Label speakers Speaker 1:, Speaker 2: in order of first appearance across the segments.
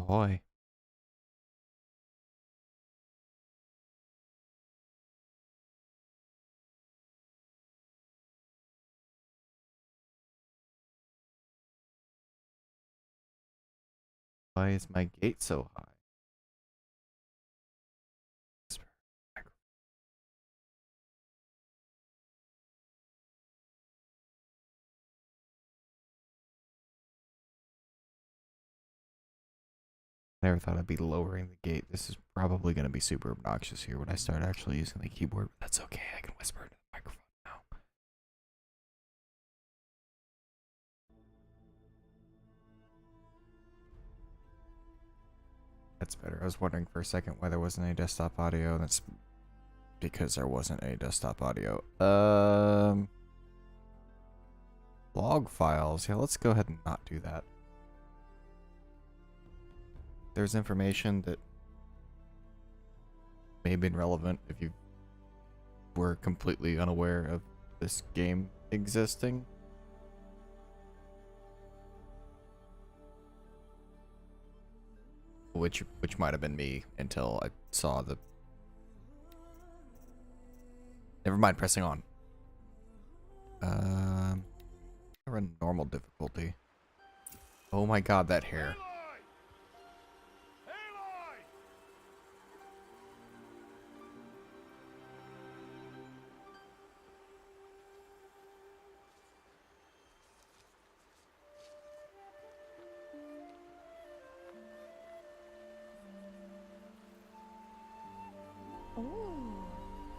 Speaker 1: Ahoy. Why is my gate so high? Never thought I'd be lowering the gate. This is probably going to be super obnoxious here when I start actually using the keyboard. But that's okay. I can whisper into the microphone now. That's better. I was wondering for a second why there wasn't any desktop audio. That's because there wasn't any desktop audio. Log files. Yeah, let's go ahead and not do that. There's information that may have been relevant if you were completely unaware of this game existing. Which might have been me until I saw the... Never mind, pressing on. Run normal difficulty. Oh my god, that hair.
Speaker 2: Oh,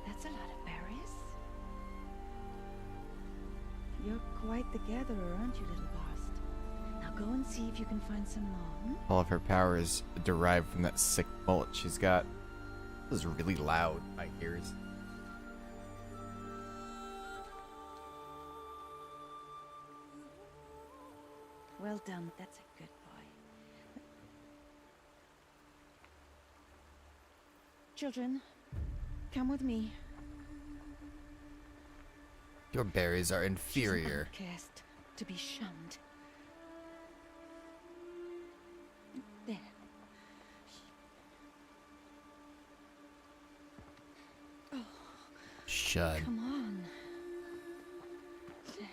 Speaker 2: that's a lot of berries. You're quite the gatherer, aren't you, little Bast? Now go and see if you can find some more.
Speaker 1: All of her power is derived from that sick mullet she's got. This is really loud in my ears.
Speaker 2: Well done, that's a good boy. Children, come with me.
Speaker 1: Your berries are inferior.
Speaker 2: She's an outcast, to be shunned. There. Oh,
Speaker 1: Shut.
Speaker 2: come on. There.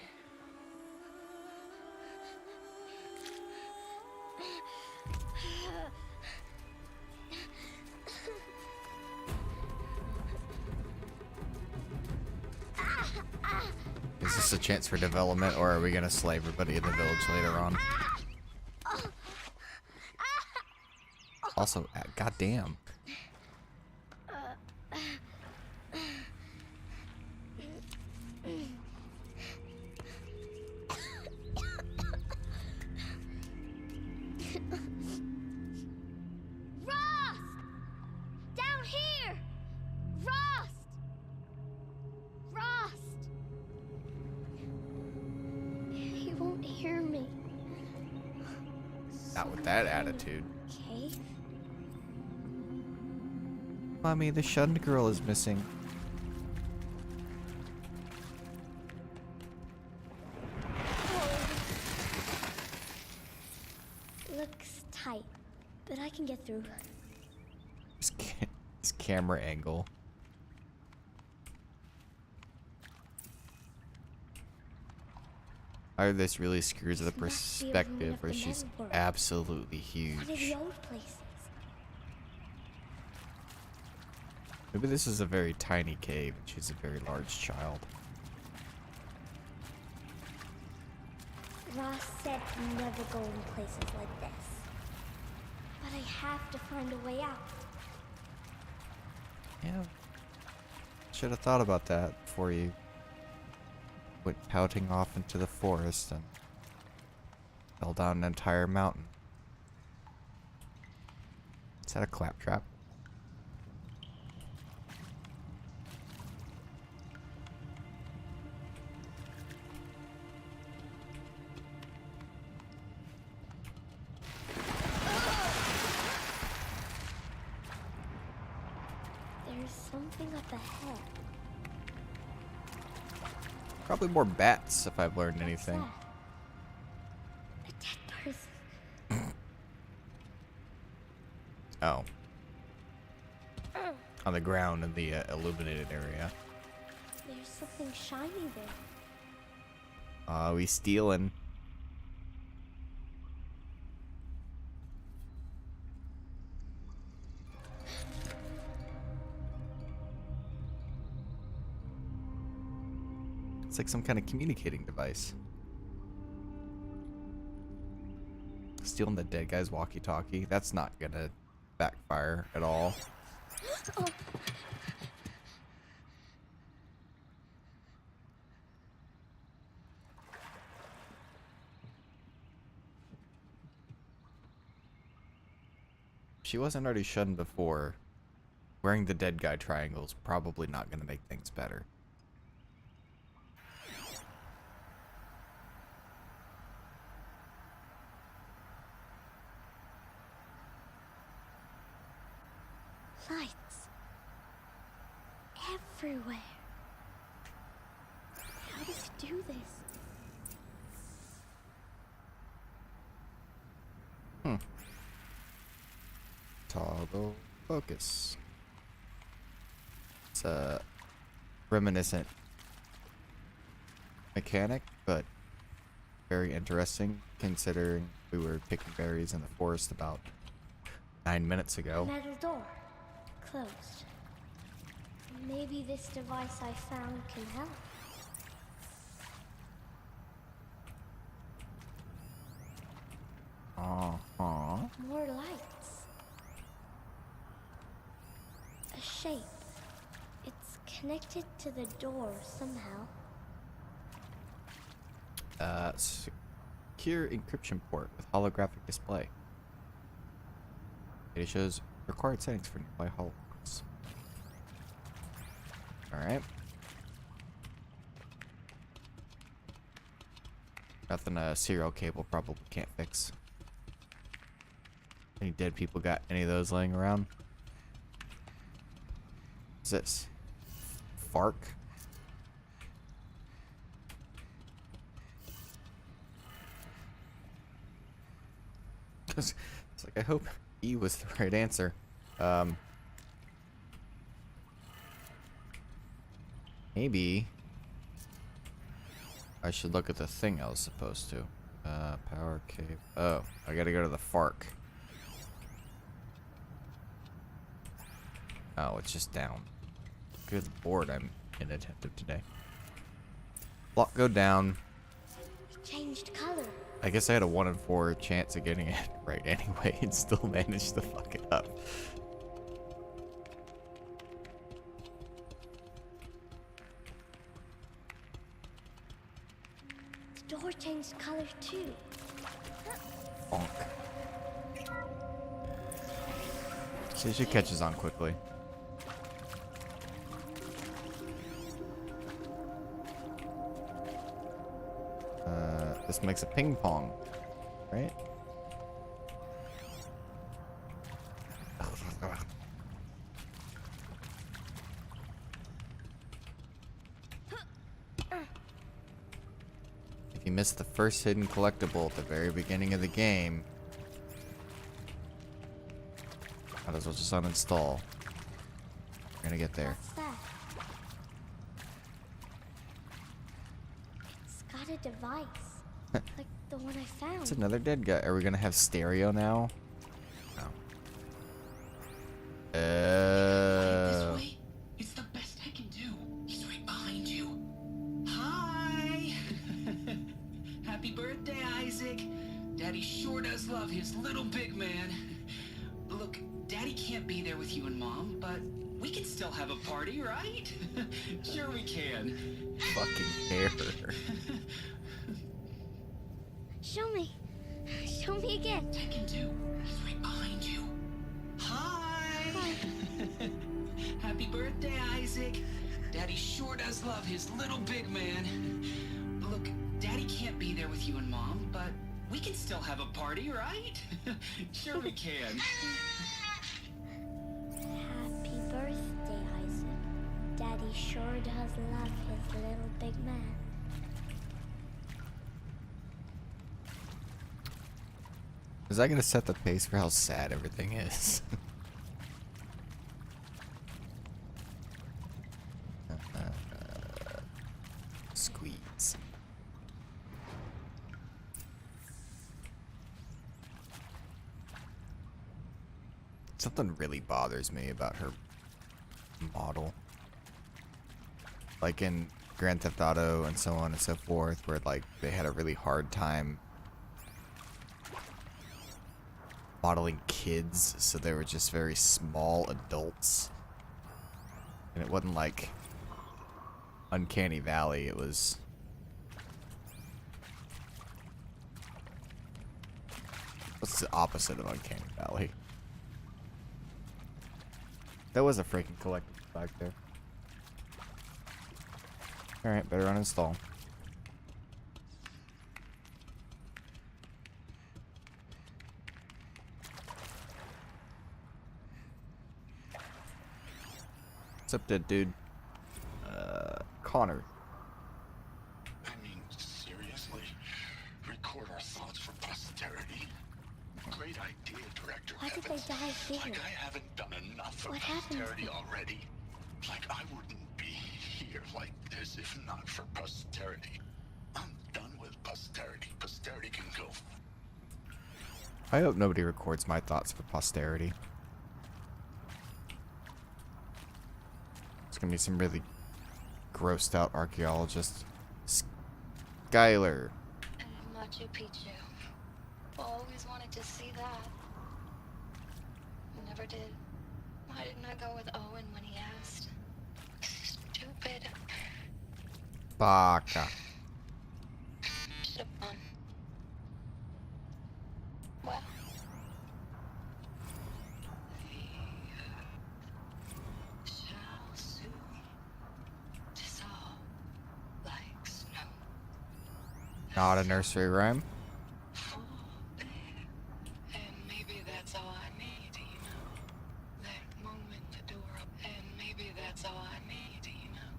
Speaker 1: Is this a chance for development, or are we gonna slay everybody in the village later on? Also, goddamn.
Speaker 3: Rost! Down here! Rost! Rost! He won't hear me.
Speaker 1: Not with that attitude.
Speaker 3: Okay.
Speaker 1: Mommy, the shunned girl is missing.
Speaker 3: Looks tight, but I can get through.
Speaker 1: This camera angle. This really screws the
Speaker 3: This must be a ruin
Speaker 1: perspective
Speaker 3: of
Speaker 1: where
Speaker 3: the
Speaker 1: she's
Speaker 3: netherworld.
Speaker 1: absolutely
Speaker 3: One of the
Speaker 1: huge.
Speaker 3: old places.
Speaker 1: Maybe this is a very tiny cave and she's a very large child.
Speaker 3: Ross said to never go in places like this. But I have to find a way out.
Speaker 1: Yeah. Should have thought about that before you went pouting off into the forest and fell down an entire mountain. Is that a claptrap?
Speaker 3: There's something up ahead.
Speaker 1: Probably more bats if I've learned
Speaker 3: What's
Speaker 1: anything.
Speaker 3: that? A dead person.
Speaker 1: Oh. On the ground in the illuminated area.
Speaker 3: There's something shiny there.
Speaker 1: We stealing. It's like some kind of communicating device. Stealing the dead guy's walkie-talkie. That's not gonna backfire at all.
Speaker 3: Oh.
Speaker 1: She wasn't already shunned before. Wearing the dead guy triangle is probably not gonna make things better.
Speaker 3: Lights. Everywhere. How does he do this?
Speaker 1: Toggle focus. It's a reminiscent mechanic, but very interesting considering we were picking berries in the forest about 9 minutes ago.
Speaker 3: Metal door. Closed. Maybe this device I found can help. More lights. A shape. It's connected to the door somehow.
Speaker 1: Secure encryption port with holographic display. It shows required settings for nearby holograms. Alright. Nothing a serial cable probably can't fix. Any dead people got any of those laying around? What's this? Fark? It's like, I hope E was the right answer. Maybe I should look at the thing I was supposed to. Power cave. Oh, I gotta go to the Fark. Oh, it's just down. Good lord, I'm inattentive today. Block go down.
Speaker 3: It changed color.
Speaker 1: I guess I had a 1 in 4 chance of getting it right anyway and still managed to fuck it up.
Speaker 3: The door changed color too.
Speaker 1: Bonk. See, she catches on quickly. This makes a ping pong, right? If you missed the first hidden collectible at the very beginning of the game, might as well just uninstall. We're gonna get there.
Speaker 3: What's that? It's got a device. Like the one I found.
Speaker 1: It's another dead guy. Are we gonna have stereo now? No.
Speaker 4: This way? It's the best I can do. He's right behind you. Hi! Happy birthday, Isaac. Daddy sure does love his little big man. Look, Daddy can't be there with you and Mom, but we can still have a party, right? Sure we can.
Speaker 1: Fucking hair.
Speaker 3: Show me. Show me again.
Speaker 4: I can do. He's right behind you. Hi! Happy birthday, Isaac. Daddy sure does love his little big man. Look, Daddy can't be there with you and Mom, but we can still have a party, right? Sure we can.
Speaker 3: Happy birthday, Isaac. Daddy sure does love his little big man.
Speaker 1: Is that gonna set the pace for how sad everything is? Something really bothers me about her model. Like in Grand Theft Auto and so on and so forth, where like they had a really hard time modeling kids, so they were just very small adults. And it wasn't like Uncanny Valley, it was... What's the opposite of Uncanny Valley? That was a freaking collectible back there. Alright, better uninstall. What's up, dead dude? Connor.
Speaker 5: I mean, seriously? Record our thoughts for posterity? Great idea, Director
Speaker 3: Why did
Speaker 5: Evans.
Speaker 3: they die here?
Speaker 5: Like I haven't done enough for
Speaker 3: What happened to
Speaker 5: posterity
Speaker 3: them?
Speaker 5: already. Like I wouldn't be here like this if not for posterity. I'm done with posterity. Posterity can go.
Speaker 1: I hope nobody records my thoughts for posterity. It's gonna be some really grossed out archaeologist. Skylar.
Speaker 6: Machu Picchu. Always wanted to see that. Never did. Why didn't I go with Owen when he asked? Stupid.
Speaker 1: Baka.
Speaker 6: Should've gone. Well. Shall soon dissolve like snow.
Speaker 1: Not a nursery rhyme.
Speaker 6: And maybe that's all I need, you know. That moment the door open. And maybe that's all I need, you know.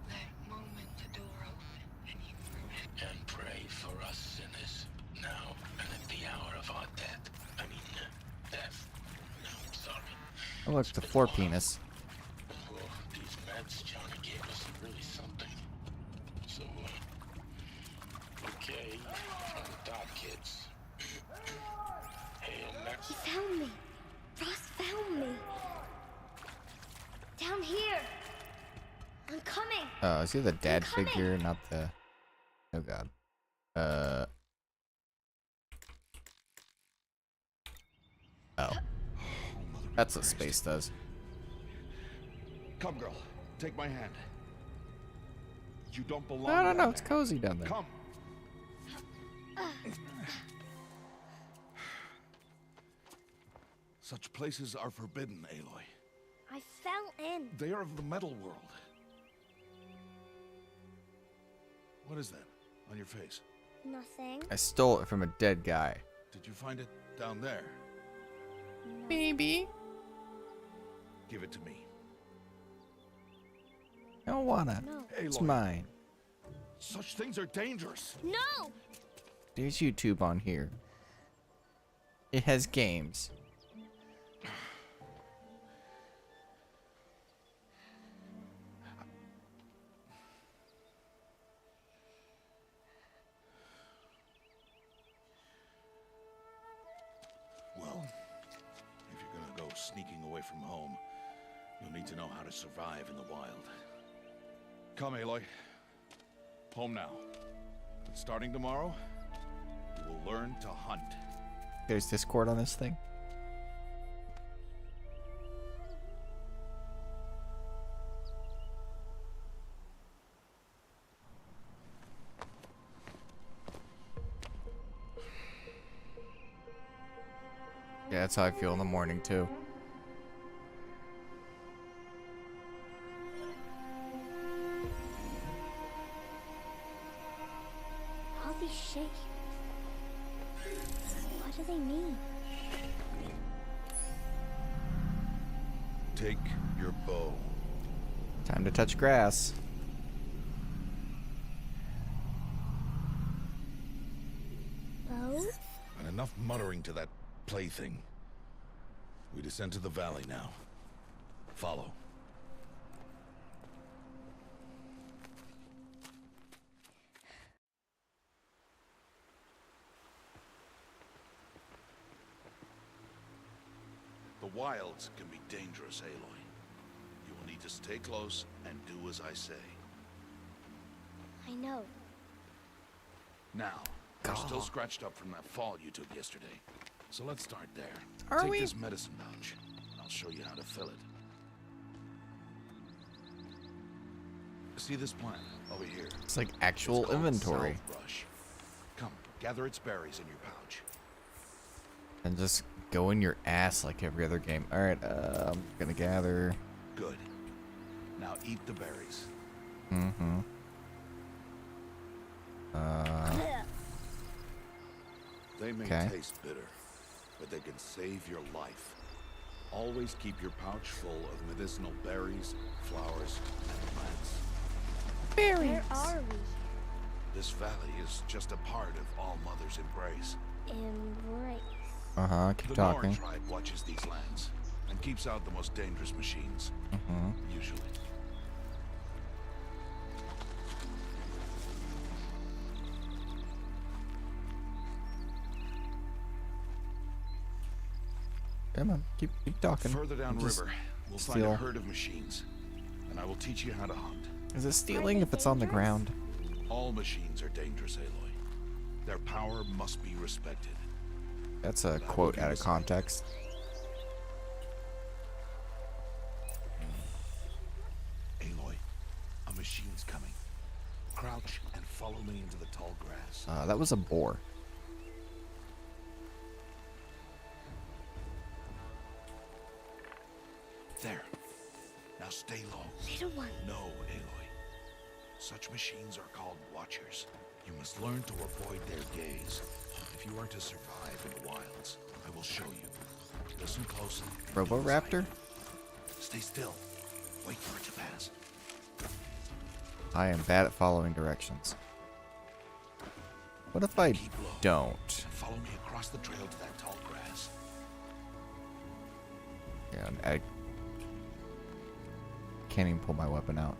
Speaker 6: That moment the door open and you remember.
Speaker 5: And pray for us sinners now and at the hour of our death. I mean, death. No, I'm sorry.
Speaker 1: Oh, look, the floor penis.
Speaker 5: Oh, these meds Johnny gave us are really something. So, okay, from the dot kids. Hey, and next.
Speaker 3: He found me. Ross found me. Down here. I'm coming.
Speaker 1: Oh, is he the dad
Speaker 3: coming.
Speaker 1: figure, not the... Oh god. Oh. That's what space does.
Speaker 7: Come, girl. Take my hand. You don't belong.
Speaker 1: No,
Speaker 7: down
Speaker 1: it's
Speaker 7: there.
Speaker 1: cozy down there.
Speaker 7: Come. Such places are forbidden, Aloy.
Speaker 3: I fell in.
Speaker 7: They are of the metal world. What is that on your face?
Speaker 3: Nothing.
Speaker 1: I stole it from a dead guy.
Speaker 7: Did you find it down there?
Speaker 1: Baby.
Speaker 7: Give it to me.
Speaker 1: I don't wanna.
Speaker 3: No.
Speaker 1: It's
Speaker 7: Aloy,
Speaker 1: mine.
Speaker 7: such things are dangerous.
Speaker 3: No!
Speaker 1: There's YouTube on here. It has games.
Speaker 7: Well, if you're gonna go sneaking away from home, you'll need to know how to survive in the wild. Come, Aloy. Home now. But starting tomorrow, you will learn to hunt.
Speaker 1: There's Discord on this thing. Yeah, that's how I feel in the morning too.
Speaker 3: All these shapes. What do they mean?
Speaker 7: Take your bow.
Speaker 1: Time to touch grass.
Speaker 3: Bow?
Speaker 7: And enough muttering to that plaything. We descend to the valley now. Follow. The wilds can be dangerous, Aloy. You will need to stay close and do as I say.
Speaker 3: I know.
Speaker 7: Now, you're still scratched up from that fall you took yesterday. So let's start there.
Speaker 1: Are
Speaker 7: Take
Speaker 1: we?
Speaker 7: this medicine pouch. I'll show you how to fill it. See this plant over here?
Speaker 1: It's like actual
Speaker 7: It's called
Speaker 1: inventory.
Speaker 7: Salve-brush. Come, gather its berries in your pouch.
Speaker 1: And just go in your ass like every other game. Alright, I'm gonna gather.
Speaker 7: Good. Now eat the berries.
Speaker 1: Mm-hmm.
Speaker 7: They may
Speaker 1: Okay.
Speaker 7: taste bitter, but they can save your life. Always keep your pouch full of medicinal berries, flowers, and plants.
Speaker 3: Where are we?
Speaker 7: This valley is just a part of All Mother's embrace.
Speaker 3: Embrace.
Speaker 1: Uh-huh, keep
Speaker 7: The
Speaker 1: talking.
Speaker 7: Nora tribe watches these lands and keeps out the most dangerous machines,
Speaker 1: Mm-hmm.
Speaker 7: usually.
Speaker 1: Come on, keep talking.
Speaker 7: Further
Speaker 1: Just
Speaker 7: downriver, we'll find
Speaker 1: steal.
Speaker 7: a herd of machines, and I will teach you how to hunt.
Speaker 1: Is it stealing if it's on the
Speaker 3: dangerous?
Speaker 1: ground?
Speaker 7: All machines are dangerous, Aloy. Their power must be respected.
Speaker 1: That's a quote out of context.
Speaker 7: Aloy, a machine's coming. Crouch and follow me into the tall grass.
Speaker 1: That was a boar.
Speaker 7: There. Now stay low.
Speaker 3: Little one.
Speaker 7: No, Aloy. Such machines are called watchers. You must learn to avoid their gaze. If you are to survive in the wilds, I will show you. Listen closely. and do as I
Speaker 1: Roboraptor?
Speaker 7: do. Stay still. Wait for it to pass.
Speaker 1: I am bad at following directions. What if I
Speaker 7: Keep low.
Speaker 1: don't?
Speaker 7: And follow me across the trail to that tall grass.
Speaker 1: Yeah, I can't even pull my weapon out.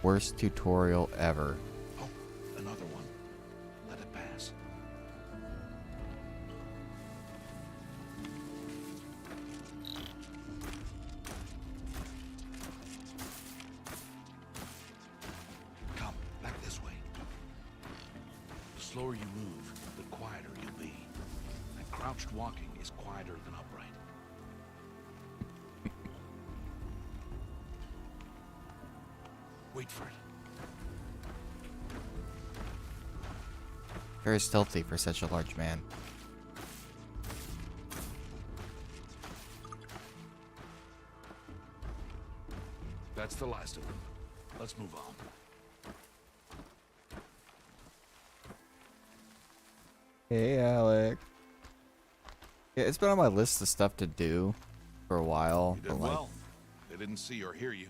Speaker 1: Worst tutorial ever.
Speaker 7: Oh, another one. Let it pass. Come, back this way. The slower you move, the quieter you'll be. And crouched walking is quieter than upright. Wait for it.
Speaker 1: Very stealthy for such a large man.
Speaker 7: That's the last of them. Let's move on.
Speaker 1: Hey, Alec. Yeah, it's been on my list of stuff to do for a while.
Speaker 7: You
Speaker 1: But
Speaker 7: did
Speaker 1: like,
Speaker 7: well. They didn't see or hear you.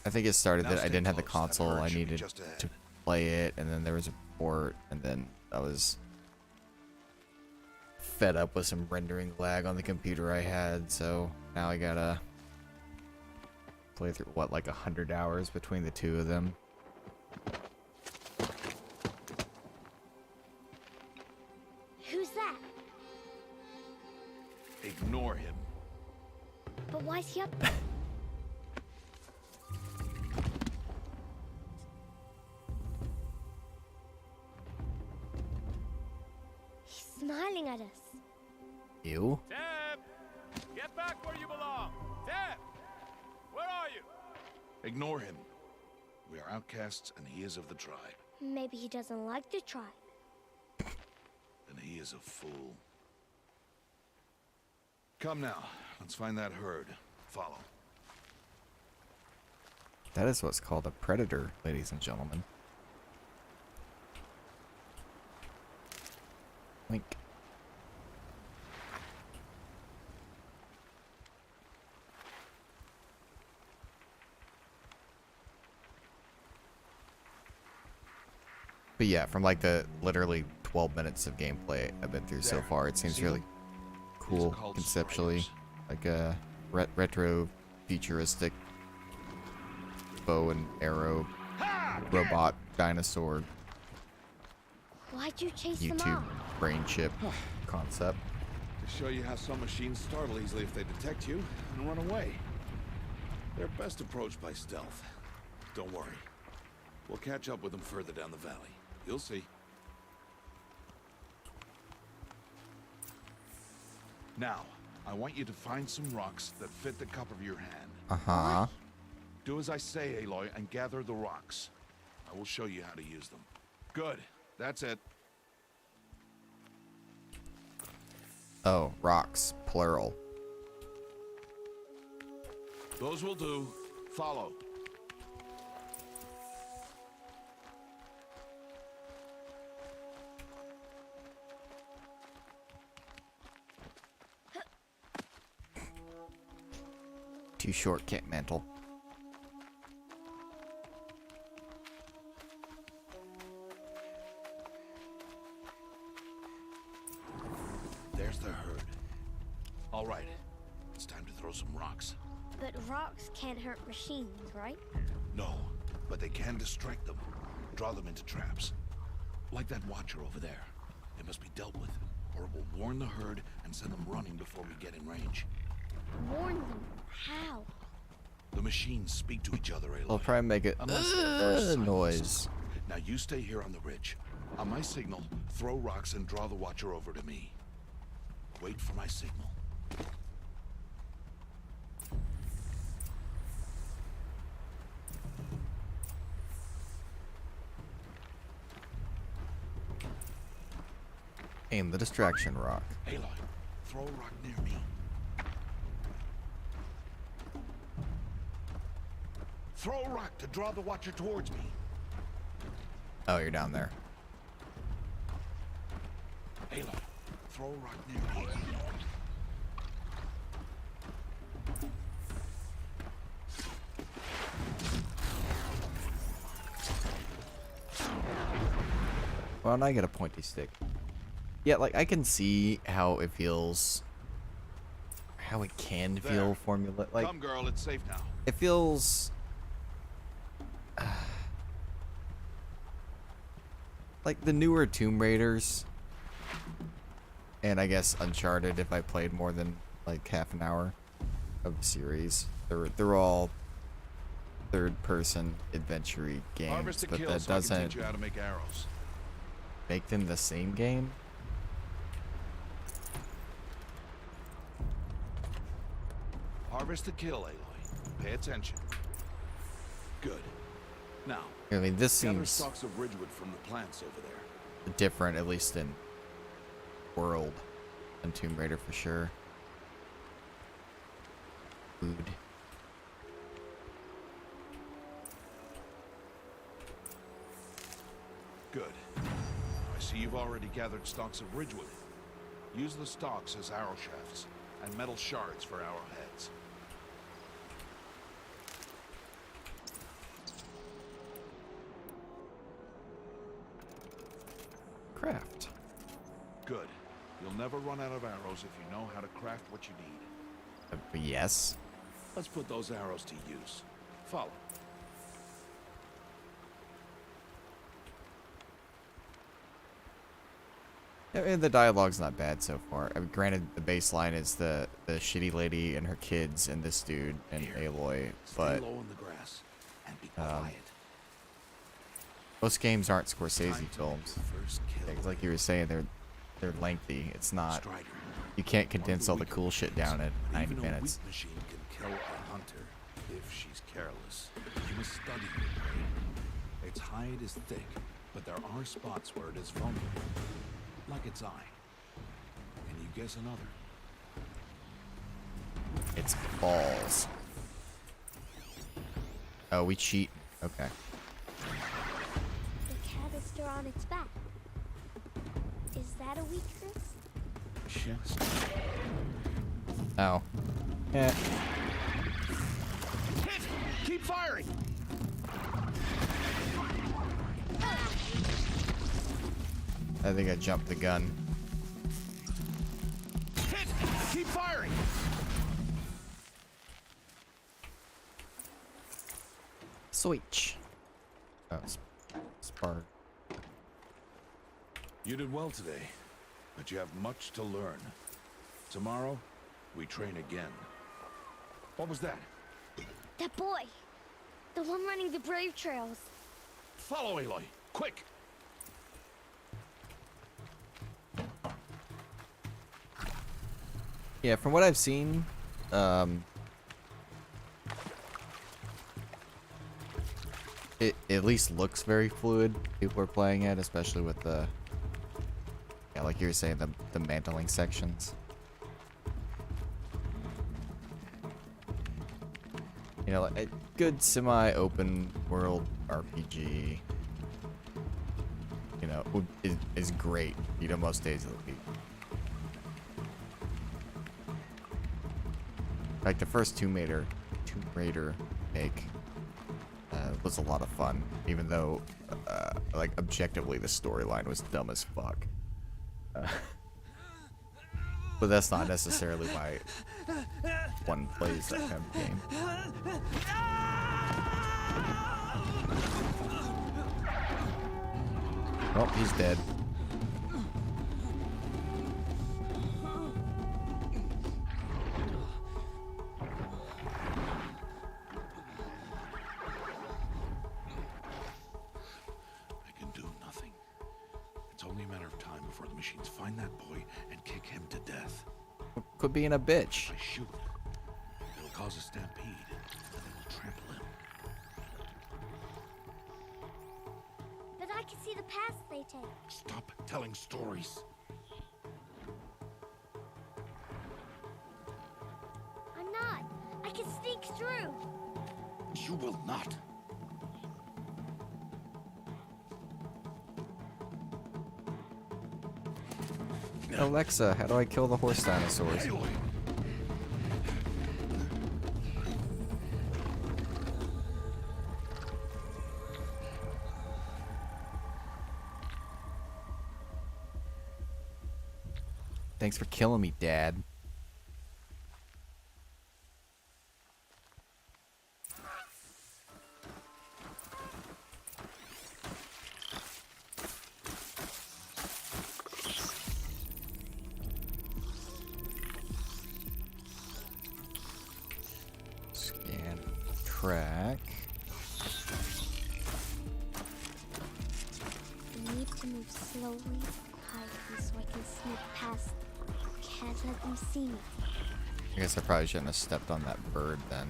Speaker 1: I think it started
Speaker 7: Now
Speaker 1: that I
Speaker 7: stay
Speaker 1: didn't have the
Speaker 7: close. That
Speaker 1: console.
Speaker 7: herd
Speaker 1: I
Speaker 7: should be
Speaker 1: needed
Speaker 7: just ahead.
Speaker 1: to play it, and then there was a port, and then I was fed up with some rendering lag on the computer I had, so now I gotta play through, what, like 100 hours between the two of them.
Speaker 3: Who's that?
Speaker 7: Ignore him.
Speaker 3: But why's he up there? He's smiling at us.
Speaker 1: You?
Speaker 8: Deb! Get back where you belong! Deb! Where are you?
Speaker 7: Ignore him. We are outcasts, and he is of the tribe.
Speaker 3: Maybe he doesn't like the tribe.
Speaker 7: And he is a fool. Come now. Let's find that herd. Follow.
Speaker 1: That is what's called a predator, ladies and gentlemen. Link. But yeah, from like the literally 12 minutes of gameplay I've been through so
Speaker 7: There.
Speaker 1: far, it seems
Speaker 7: See
Speaker 1: really
Speaker 7: them?
Speaker 1: cool
Speaker 7: These are called
Speaker 1: conceptually.
Speaker 7: spiders.
Speaker 1: Like a retro futuristic bow and arrow robot dinosaur
Speaker 3: Why'd you chase them
Speaker 1: YouTube
Speaker 3: off?
Speaker 1: brain chip concept.
Speaker 7: To Show you how some machines startle easily if they detect you and run away. They're best approached by stealth. Don't worry. We'll catch up with them further down the valley. You'll see. Now, I want you to find some rocks that fit the cup of your hand.
Speaker 1: Uh-huh.
Speaker 7: Do as I say, Aloy, and gather the rocks. I will show you how to use them. Good. That's it.
Speaker 1: Oh, rocks, plural.
Speaker 7: Those will do. Follow.
Speaker 1: Too short, can't mantle.
Speaker 7: There's the herd. All right. It's time to throw some rocks.
Speaker 3: But rocks can't hurt machines, right?
Speaker 7: No, but they can distract them. Draw them into traps. Like that watcher over there. It must be dealt with, or it will warn the herd and send them running before we get in range.
Speaker 3: Warn them. How?
Speaker 7: The machines speak to each other, Aloy.
Speaker 1: I'll probably make it
Speaker 7: Unless they're silenced.
Speaker 1: noise.
Speaker 7: Now you stay here on the ridge. On my signal, throw rocks and draw the watcher over to me. Wait for my signal.
Speaker 1: Aim the distraction rock.
Speaker 7: Aloy, throw a rock near me. Throw a rock to draw the watcher towards me.
Speaker 1: Oh, you're down there.
Speaker 7: Aloy, throw a rock near me.
Speaker 1: Why don't I get a pointy stick? Yeah, like, I can see how it feels... How it can feel formula... Like,
Speaker 7: Come, girl, it's safe now.
Speaker 1: it feels... like the newer Tomb Raiders. And I guess Uncharted, if I played more than, like, half an hour of the series. They're all third-person adventure-y games,
Speaker 7: Harvest a
Speaker 1: but
Speaker 7: kill
Speaker 1: that
Speaker 7: so I can
Speaker 1: doesn't
Speaker 7: teach you how to make arrows.
Speaker 1: make them the same game.
Speaker 7: Harvest the kill, Aloy. Pay attention. Good. Now,
Speaker 1: I mean, this
Speaker 7: gather
Speaker 1: seems
Speaker 7: stalks of ridgewood from the plants over there.
Speaker 1: different, at least in world, than Tomb Raider for sure. Food.
Speaker 7: Good. I see you've already gathered stalks of ridgewood. Use the stalks as arrow shafts, and metal shards for arrowheads.
Speaker 1: Craft.
Speaker 7: Good. You'll never run out of arrows if you know how to craft what you need.
Speaker 1: Yes.
Speaker 7: Let's put those arrows to use. Follow.
Speaker 1: I mean, the dialogue's not bad so far. I mean, granted, the baseline is the shitty lady and her kids and this dude and Aloy, but
Speaker 7: Stay low in the grass and be quiet.
Speaker 1: most games aren't Scorsese films.
Speaker 7: First kill.
Speaker 1: Yeah, 'cause like you were saying, they're lengthy. It's not.
Speaker 7: Strider.
Speaker 1: You can't condense all the
Speaker 7: Weaker
Speaker 1: cool shit
Speaker 7: machines,
Speaker 1: down in
Speaker 7: but
Speaker 1: 90
Speaker 7: even
Speaker 1: minutes.
Speaker 7: A weak machine can kill a hunter if she's careless. You must study your prey. Its hide is thick, but there are spots where it is vulnerable, like its eye. Can you guess another?
Speaker 1: It's balls. Oh, we cheat. Okay.
Speaker 3: The canister on its back. Is that a weakness?
Speaker 7: Chest.
Speaker 1: Oh. Yeah.
Speaker 7: Hit! Keep firing!
Speaker 1: I think I jumped the gun.
Speaker 7: Hit! Keep firing!
Speaker 1: Switch. Oh, spark.
Speaker 7: You did well today, but you have much to learn. Tomorrow, we train again. What was that?
Speaker 3: That boy! The one running the brave trails.
Speaker 7: Follow Aloy, quick!
Speaker 1: Yeah, from what I've seen, it at least looks very fluid. People are playing it, especially with the, yeah, like you were saying, the mantling sections. You know, like a good semi-open world RPG, you know, is great, you know, most days of the week. Like the first Tomb Raider make was a lot of fun, even though, like, objectively the storyline was dumb as fuck. But that's not necessarily why one plays that kind of game. Oh, he's dead.
Speaker 7: I can do nothing. It's only a matter of time before the machines find that boy and kick him to death.
Speaker 1: Quit being a bitch.
Speaker 7: If I shoot, it'll cause a stampede, and they will trample him.
Speaker 3: But I can see the paths they take.
Speaker 7: Stop telling stories.
Speaker 3: I'm not. I can sneak through.
Speaker 7: You will not.
Speaker 1: Alexa, how do I kill the horse dinosaurs?
Speaker 7: Aloy.
Speaker 1: Thanks for killing me, Dad. Scan, track.
Speaker 3: I need to move slowly, quietly, so I can sneak past. Can't let them see me.
Speaker 1: I guess I probably shouldn't have stepped on that bird then.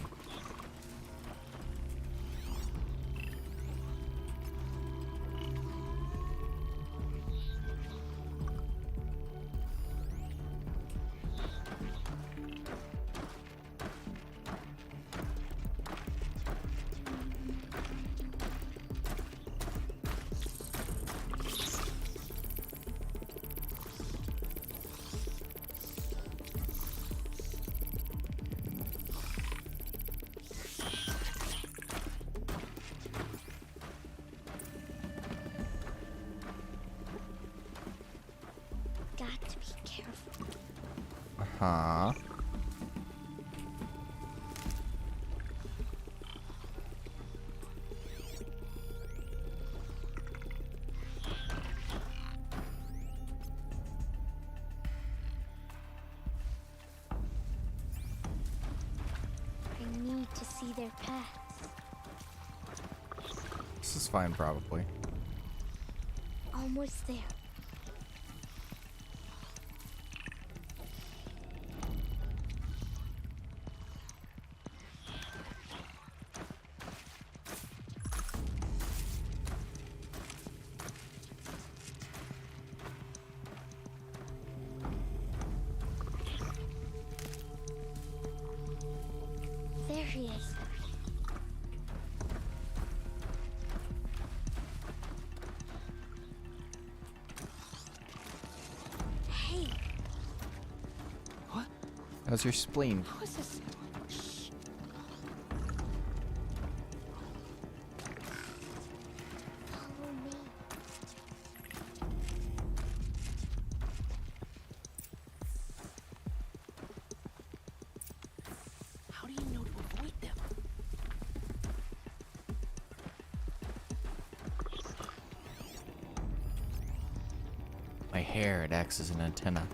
Speaker 3: Got to be careful.
Speaker 1: Huh?
Speaker 3: I need to see their paths.
Speaker 1: This is fine, probably.
Speaker 3: Almost there. There he is. Hey,
Speaker 1: How's your spleen?
Speaker 3: who's this? Shh. Follow me.
Speaker 4: How do you know to avoid them?
Speaker 1: My hair, it acts as an antenna.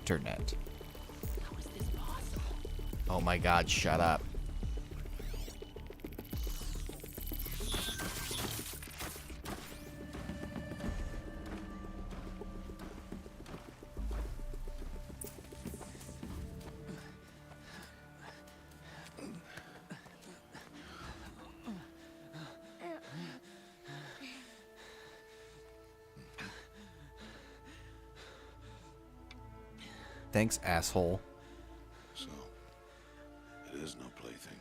Speaker 1: internet.
Speaker 6: How is this possible?
Speaker 1: Oh my god, shut up. Thanks, asshole.
Speaker 7: So, it is no plaything.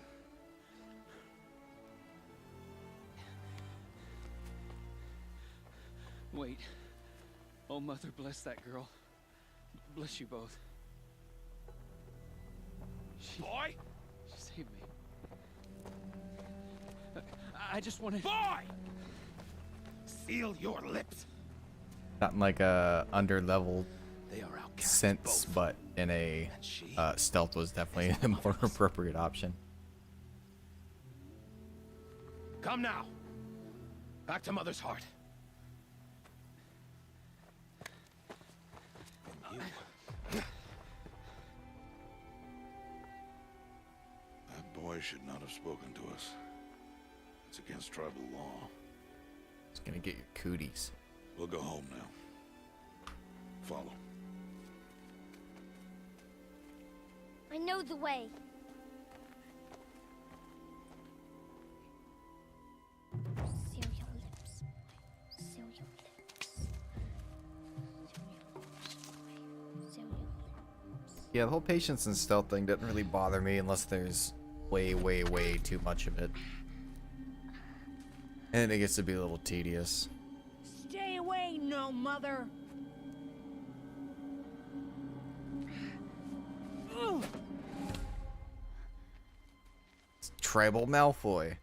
Speaker 9: Wait. Oh, Mother, bless that girl. Bless you both.
Speaker 8: Boy!
Speaker 9: She saved me. I just wanted...
Speaker 8: Boy! Seal your lips.
Speaker 1: Not in like a under-leveled
Speaker 9: They are outcasts,
Speaker 1: sense,
Speaker 9: both.
Speaker 1: but in a
Speaker 9: And she...
Speaker 1: stealth was definitely a more appropriate option.
Speaker 8: Come now. Back to Mother's heart.
Speaker 7: That boy should not have spoken to us. It's against tribal law.
Speaker 1: It's gonna get your cooties.
Speaker 7: We'll go home now. Follow.
Speaker 3: I know the way. Seal your lips. Seal your lips. Seal your lips.
Speaker 1: Yeah, the whole patience and stealth thing doesn't really bother me unless there's way, way, way too much of it. And it gets to be a little tedious.
Speaker 2: Stay away, no mother.
Speaker 1: It's Tribal Malfoy.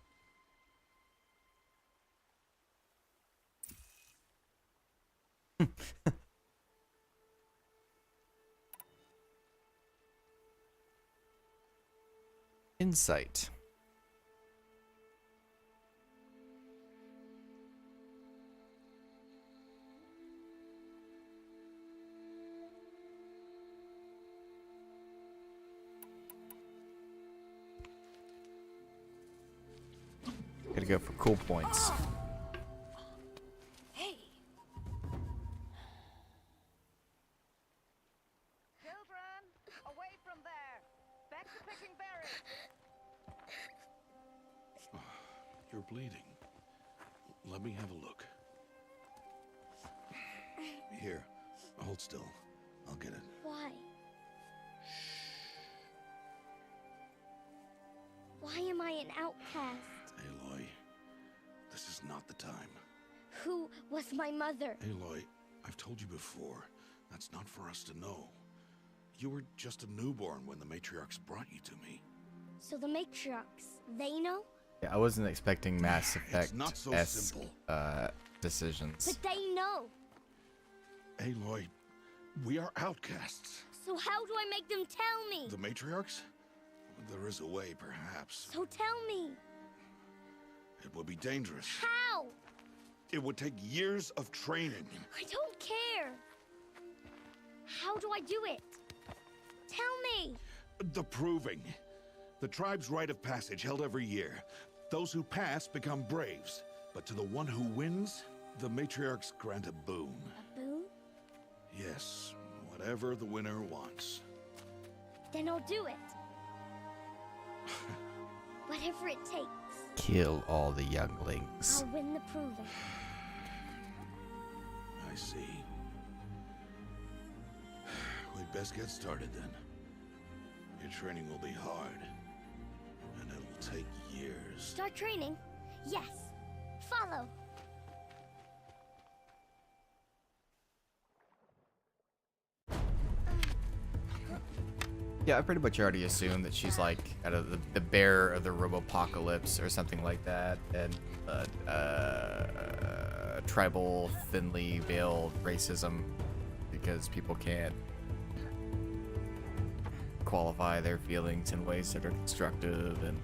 Speaker 1: Insight. Gotta go for cool points.
Speaker 2: Hey.
Speaker 10: Children, away from there. Back to picking berries.
Speaker 7: You're bleeding. Let me have a look. Here, hold still. I'll get it.
Speaker 3: Why? Why am I an outcast?
Speaker 7: Aloy, this is not the time.
Speaker 3: Who was my mother?
Speaker 7: Aloy, I've told you before, that's not for us to know. You were just a newborn when the matriarchs brought you to me.
Speaker 3: So the matriarchs, they know?
Speaker 1: Yeah, I wasn't expecting Mass
Speaker 7: It's not so
Speaker 1: Effect-esque
Speaker 7: simple.
Speaker 1: decisions.
Speaker 3: But they know.
Speaker 7: Aloy, we are outcasts.
Speaker 3: So how do I make them tell me?
Speaker 7: The matriarchs? There is a way, perhaps.
Speaker 3: So tell me.
Speaker 7: It would be dangerous.
Speaker 3: How?
Speaker 7: It would take years of training.
Speaker 3: I don't care. How do I do it? Tell me.
Speaker 7: The proving. The tribe's rite of passage held every year. Those who pass become braves. But to the one who wins, the matriarchs grant a boon.
Speaker 3: A boon?
Speaker 7: Yes, whatever the winner wants.
Speaker 3: Then I'll do it. Whatever it takes.
Speaker 1: Kill all the younglings.
Speaker 3: I'll win the proving.
Speaker 7: I see. We'd best get started then. Your training will be hard. And it'll take years.
Speaker 3: Start training? Yes. Follow.
Speaker 1: Yeah, I pretty much already assumed that she's like out of the bearer of the robopocalypse or something like that, and tribal, thinly veiled racism because people can't qualify their feelings in ways that are constructive and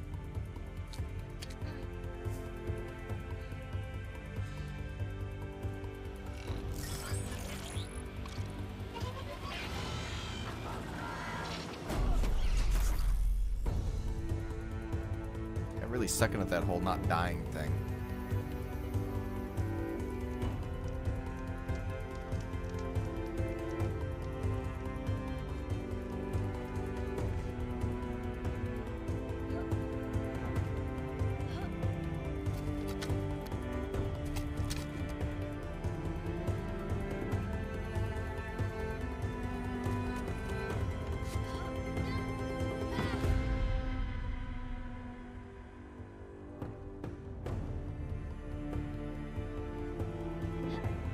Speaker 1: sucking at that whole not dying thing.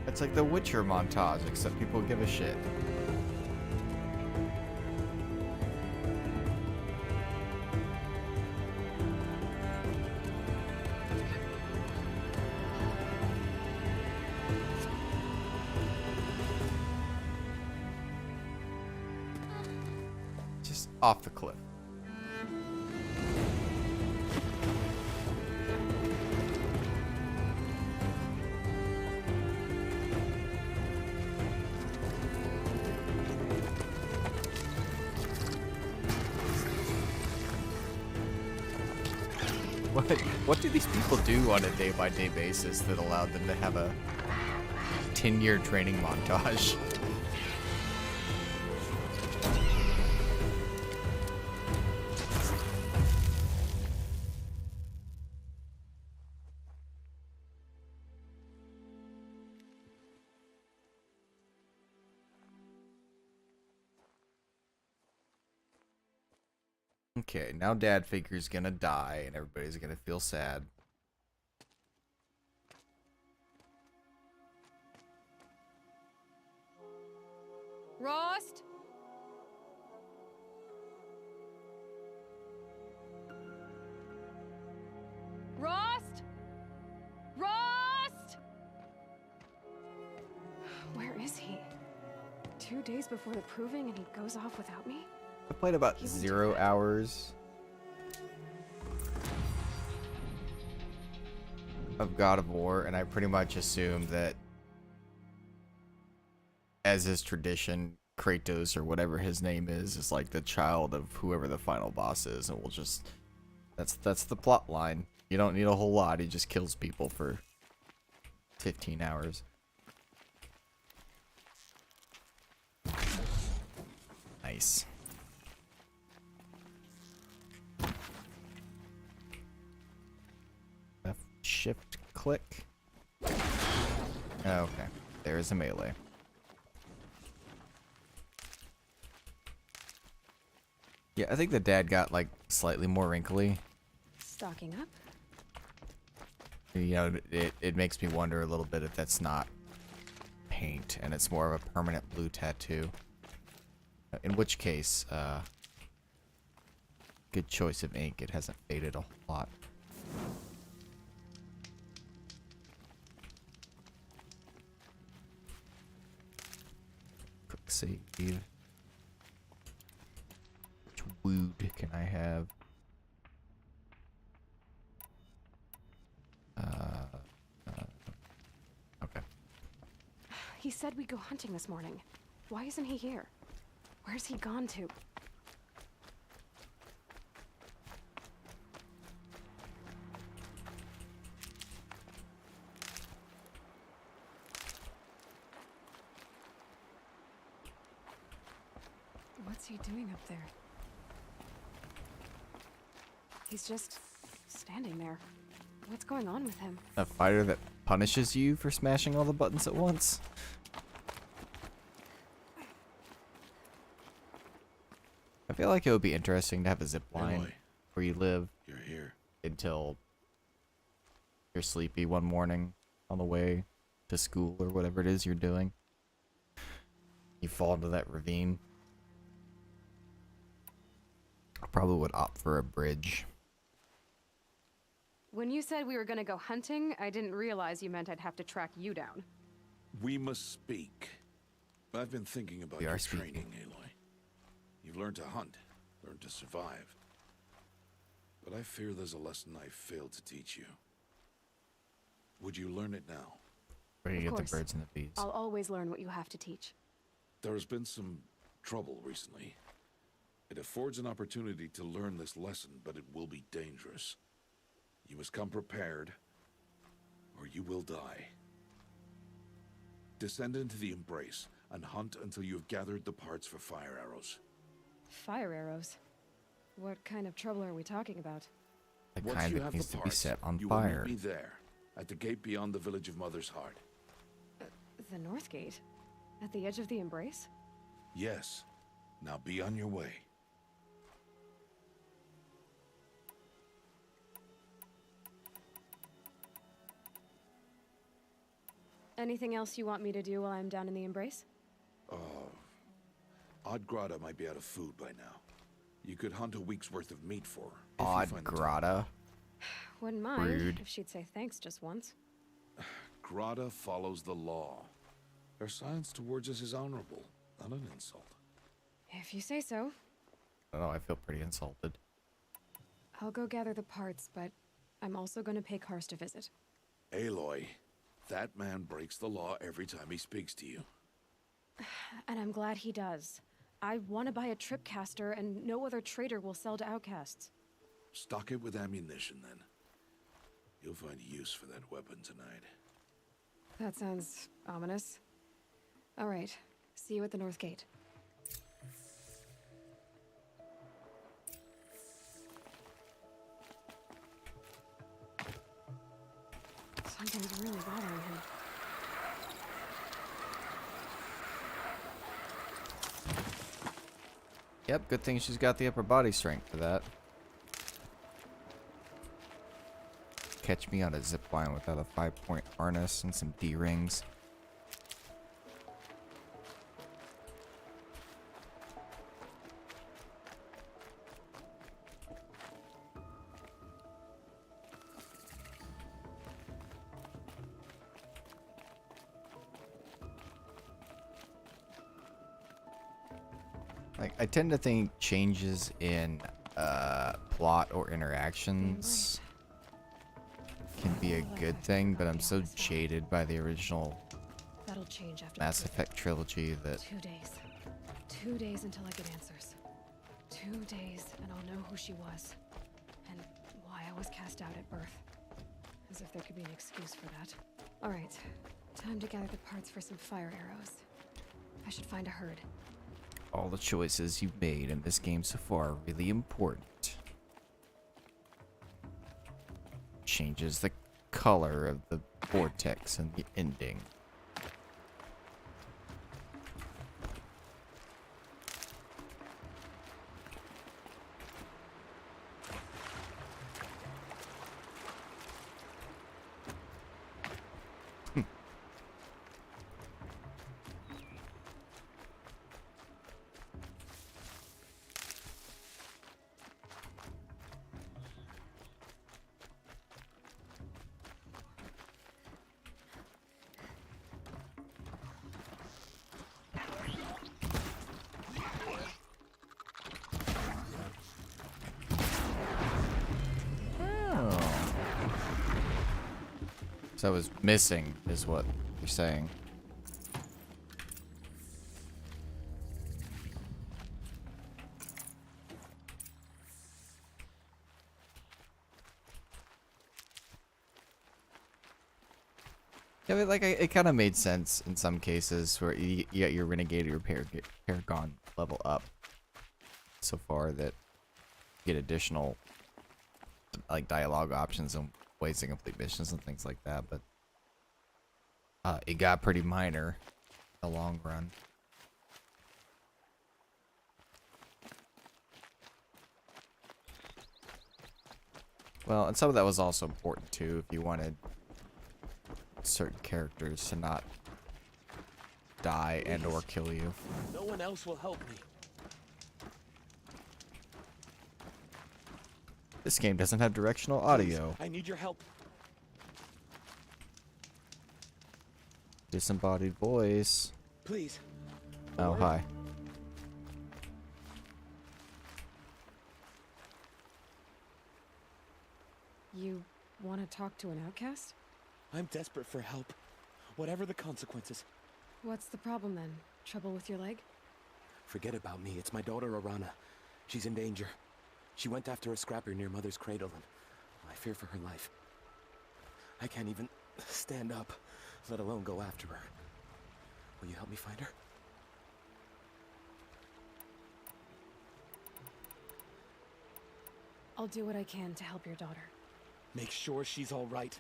Speaker 1: It's like the Witcher montage, except people give a shit. Just off the cliff. What do these people do on a day-by-day basis that allowed them to have a 10-year training montage? Okay, now Dad figures gonna die and everybody's gonna feel sad.
Speaker 11: Rost? Rost? Rost? Where is he? 2 days before the proving and he goes off without me?
Speaker 1: I played about 0 hours of God of War, and I pretty much assumed that, as is tradition, Kratos, or whatever his name is like the child of whoever the final boss is, and we'll just... That's the plot line. You don't need a whole lot, he just kills people for 15 hours. Nice. Left shift click. Okay, there's a melee. Yeah, I think the dad got like slightly more wrinkly.
Speaker 11: Stocking up?
Speaker 1: You know, it makes me wonder a little bit if that's not paint and it's more of a permanent blue tattoo. In which case, good choice of ink. It hasn't faded a lot. Quick save. Which wood can I have? Okay.
Speaker 11: He said we'd go hunting this morning. Why isn't he here? Where's he gone to? What's he doing up there? He's just standing there. What's going on with him?
Speaker 1: A fighter that punishes you for smashing all the buttons at once? I feel like it would be interesting to have a zip line where you live
Speaker 7: You're here.
Speaker 1: until you're sleepy one morning on the way to school or whatever it is you're doing. You fall into that ravine. I probably would opt for a bridge.
Speaker 11: When you said we were gonna go hunting, I didn't realize you meant I'd have to track you down.
Speaker 7: We must speak. I've been thinking about your training, Aloy. You've learned to hunt, learned to survive. But I fear there's a lesson I failed to teach you. Would you learn it now?
Speaker 1: Where do you
Speaker 11: Of
Speaker 1: get the
Speaker 11: course.
Speaker 1: birds and the bees?
Speaker 11: I'll always learn what you have to teach.
Speaker 7: There has been some trouble recently. It affords an opportunity to learn this lesson, but it will be dangerous. You must come prepared, or you will die. Descend into the Embrace and hunt until you have gathered the parts for fire arrows.
Speaker 11: Fire arrows? What kind of trouble are we talking about?
Speaker 1: The
Speaker 7: Once
Speaker 1: kind
Speaker 7: you
Speaker 1: that
Speaker 7: have
Speaker 1: needs
Speaker 7: the
Speaker 1: to be
Speaker 7: parts,
Speaker 1: set on
Speaker 7: you
Speaker 1: fire.
Speaker 7: will meet me there, at the gate beyond the village of Mother's Heart.
Speaker 11: The North Gate? At the edge of the Embrace?
Speaker 7: Yes. Now be on your way.
Speaker 11: Anything else you want me to do while I'm down in the Embrace?
Speaker 7: Odd Grata might be out of food by now. You could hunt a week's worth of meat for her. if you
Speaker 1: Odd
Speaker 7: find the time.
Speaker 1: Grata.
Speaker 11: Wouldn't mind
Speaker 1: Rude.
Speaker 11: if she'd say thanks just once.
Speaker 7: Grata follows the law. Her silence towards us is honorable, not an insult.
Speaker 11: If you say so.
Speaker 1: I don't know, I feel pretty insulted.
Speaker 11: I'll go gather the parts, but I'm also going to pay Karst a visit.
Speaker 7: Aloy, that man breaks the law every time he speaks to you.
Speaker 11: And I'm glad he does. I want to buy a tripcaster, and no other trader will sell to outcasts.
Speaker 7: Stock it with ammunition, then. You'll find use for that weapon tonight.
Speaker 11: That sounds ominous. All right. See you at the North Gate. Something's really bothering him.
Speaker 1: Yep, good thing she's got the upper body strength for that. Catch me on a zip line without a 5-point harness and some D-rings. Like, I tend to think changes in plot or interactions can be a good thing, but I'm so jaded by the original
Speaker 11: That'll change after
Speaker 1: Mass Effect trilogy that
Speaker 11: 2 days. 2 days until I get answers. 2 days, and I'll know who she was. And why I was cast out at birth. As if there could be an excuse for that. Alright, time to gather the parts for some fire arrows. I should find a herd.
Speaker 1: all the choices you've made in this game so far are really important. Changes the color of the vortex and the ending. So I was missing, is what you're saying. Yeah, but like it kind of made sense in some cases where you got your renegade or your paragon level up so far that you get additional like dialogue options and ways to complete missions and things like that, but it got pretty minor in the long run. Well, and some of that was also important too if you wanted certain characters to not die and or kill you.
Speaker 12: No one else will help me.
Speaker 1: This game doesn't have directional audio.
Speaker 12: Please, I need your help.
Speaker 1: Disembodied voice.
Speaker 12: Please.
Speaker 1: Oh, hi.
Speaker 11: You want to talk to an outcast?
Speaker 12: I'm desperate for help. Whatever the consequences.
Speaker 11: What's the problem then? Trouble with your leg?
Speaker 12: Forget about me. It's my daughter, Arana. She's in danger. She went after a scrapper near Mother's cradle, and I fear for her life. I can't even stand up, let alone go after her. Will you help me find her?
Speaker 11: I'll do what I can to help your daughter.
Speaker 12: Make sure she's all right.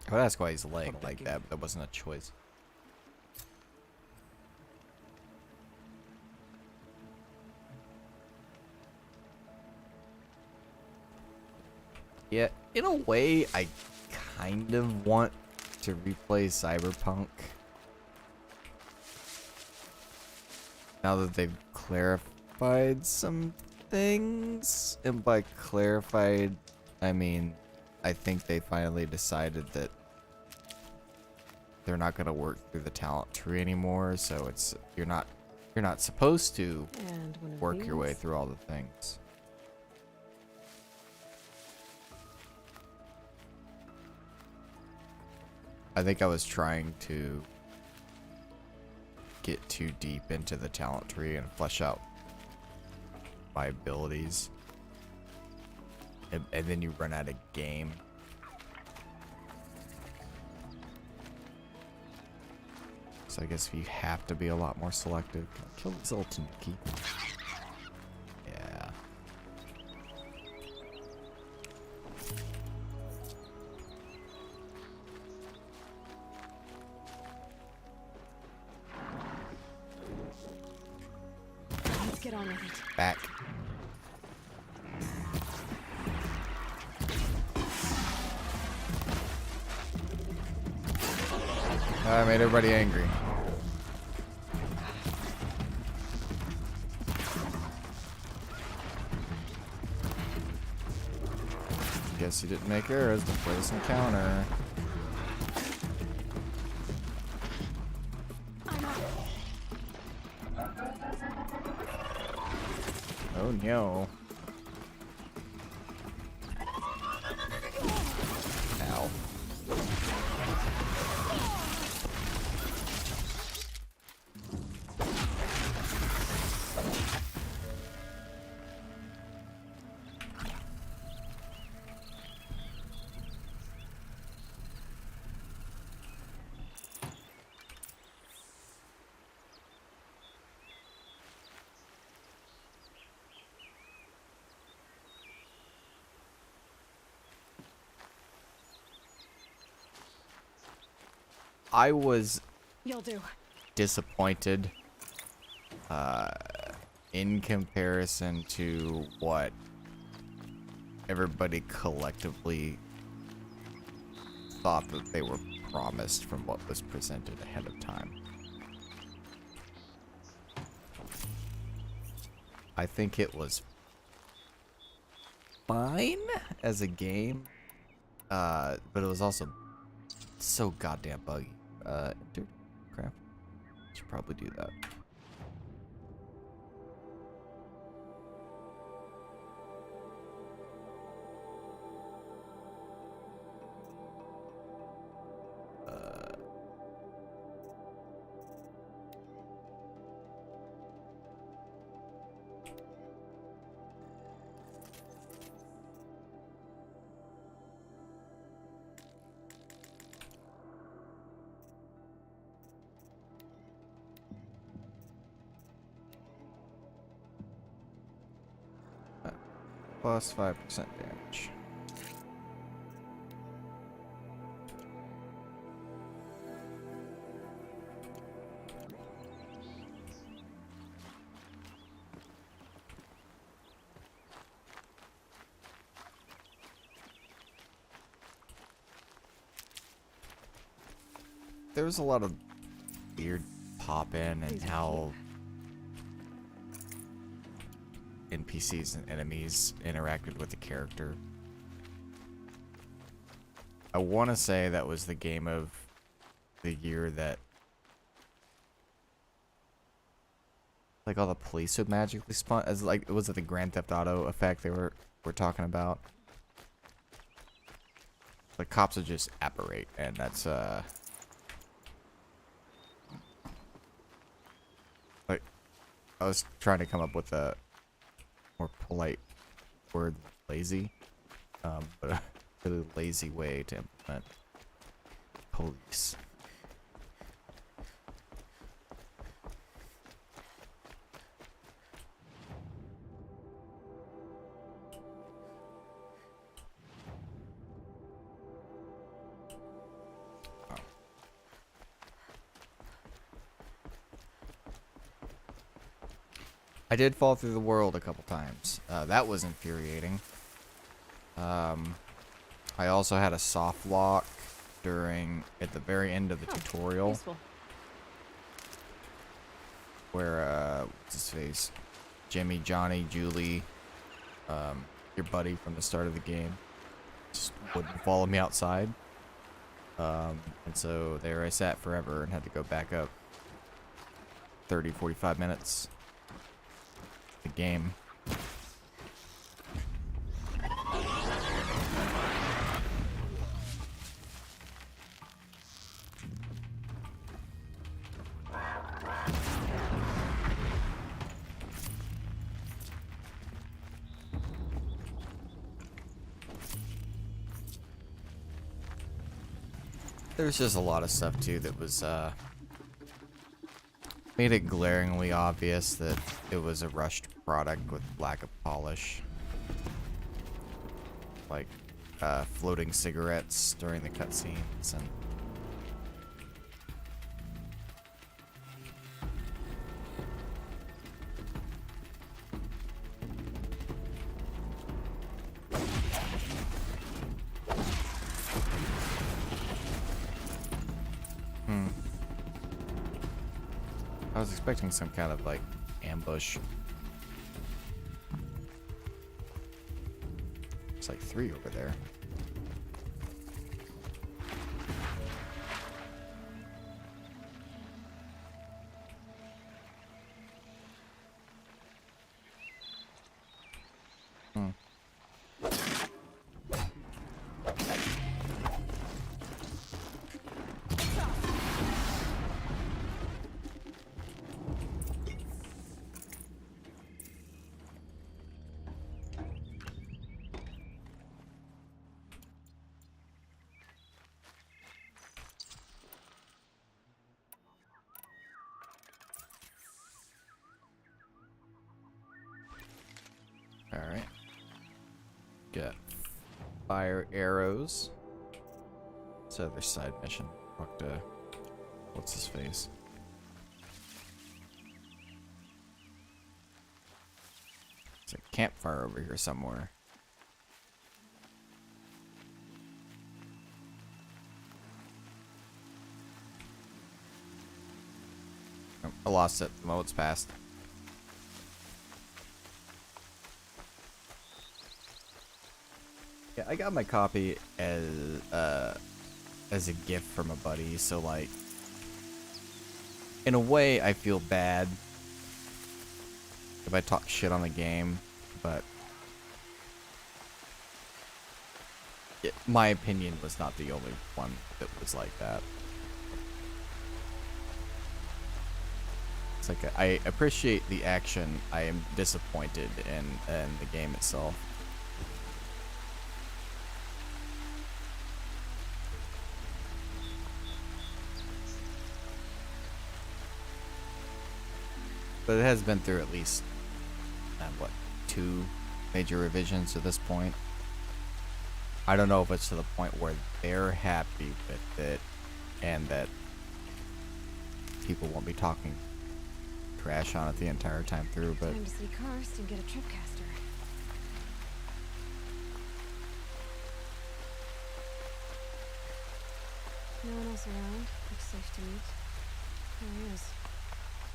Speaker 1: I would ask why he's laying like that, but that wasn't a choice. Yeah, in a way, I kind of want to replay Cyberpunk. Now that they've clarified some things. And by clarified, I mean, I think they finally decided that they're not going to work through the talent tree anymore. So it's, you're not supposed to work your way through all the things. I think I was trying to get too deep into the talent tree and flesh out my abilities. And then you run out of game. So I guess you have to be a lot more selective. Kill this little tanuki. Yeah.
Speaker 11: Let's get on with it.
Speaker 1: Back. I made everybody angry. Guess you didn't make errors before this encounter. Oh no. Ow. I was
Speaker 11: You'll do.
Speaker 1: disappointed in comparison to what everybody collectively thought that they were promised from what was presented ahead of time. I think it was fine as a game, but it was also so goddamn buggy. Dude, crap. Should probably do that. Plus 5% damage. There was a lot of weird pop-in and how NPCs and enemies interacted with the character. I want to say that was the game of the year that like all the police would magically spawn, as like, was it the Grand Theft Auto effect they were talking about? The cops would just apparate, and that's like, I was trying to come up with a more polite word, lazy, but really lazy way to implement police. I did fall through the world a couple times. That was infuriating. I also had a soft lock at the very end of the tutorial.
Speaker 11: Useful.
Speaker 1: Where, what's his face? Jimmy, Johnny, Julie, your buddy from the start of the game, just wouldn't follow me outside. And so there I sat forever and had to go back up 30, 45 minutes. The game. There's just a lot of stuff too that was made it glaringly obvious that it was a rushed product with lack of polish. Like floating cigarettes during the cutscenes and I was expecting some kind of like ambush. It's like 3 over there. Alright. Got fire arrows. It's other side mission. Talk to what's his face? There's a campfire over here somewhere. Oh, I lost it. The moment's passed. Yeah, I got my copy as a gift from a buddy, so like in a way I feel bad if I talk shit on the game, but my opinion was not the only one that was like that. It's like I appreciate the action, I am disappointed in the game itself. But it has been through at least, what, 2 major revisions at this point. I don't know if it's to the point where they're happy with it and that people won't be talking trash on it the entire time through, but...
Speaker 11: Time to see Karst and get a tripcaster. No one else around. Looks safe to meet. There he is.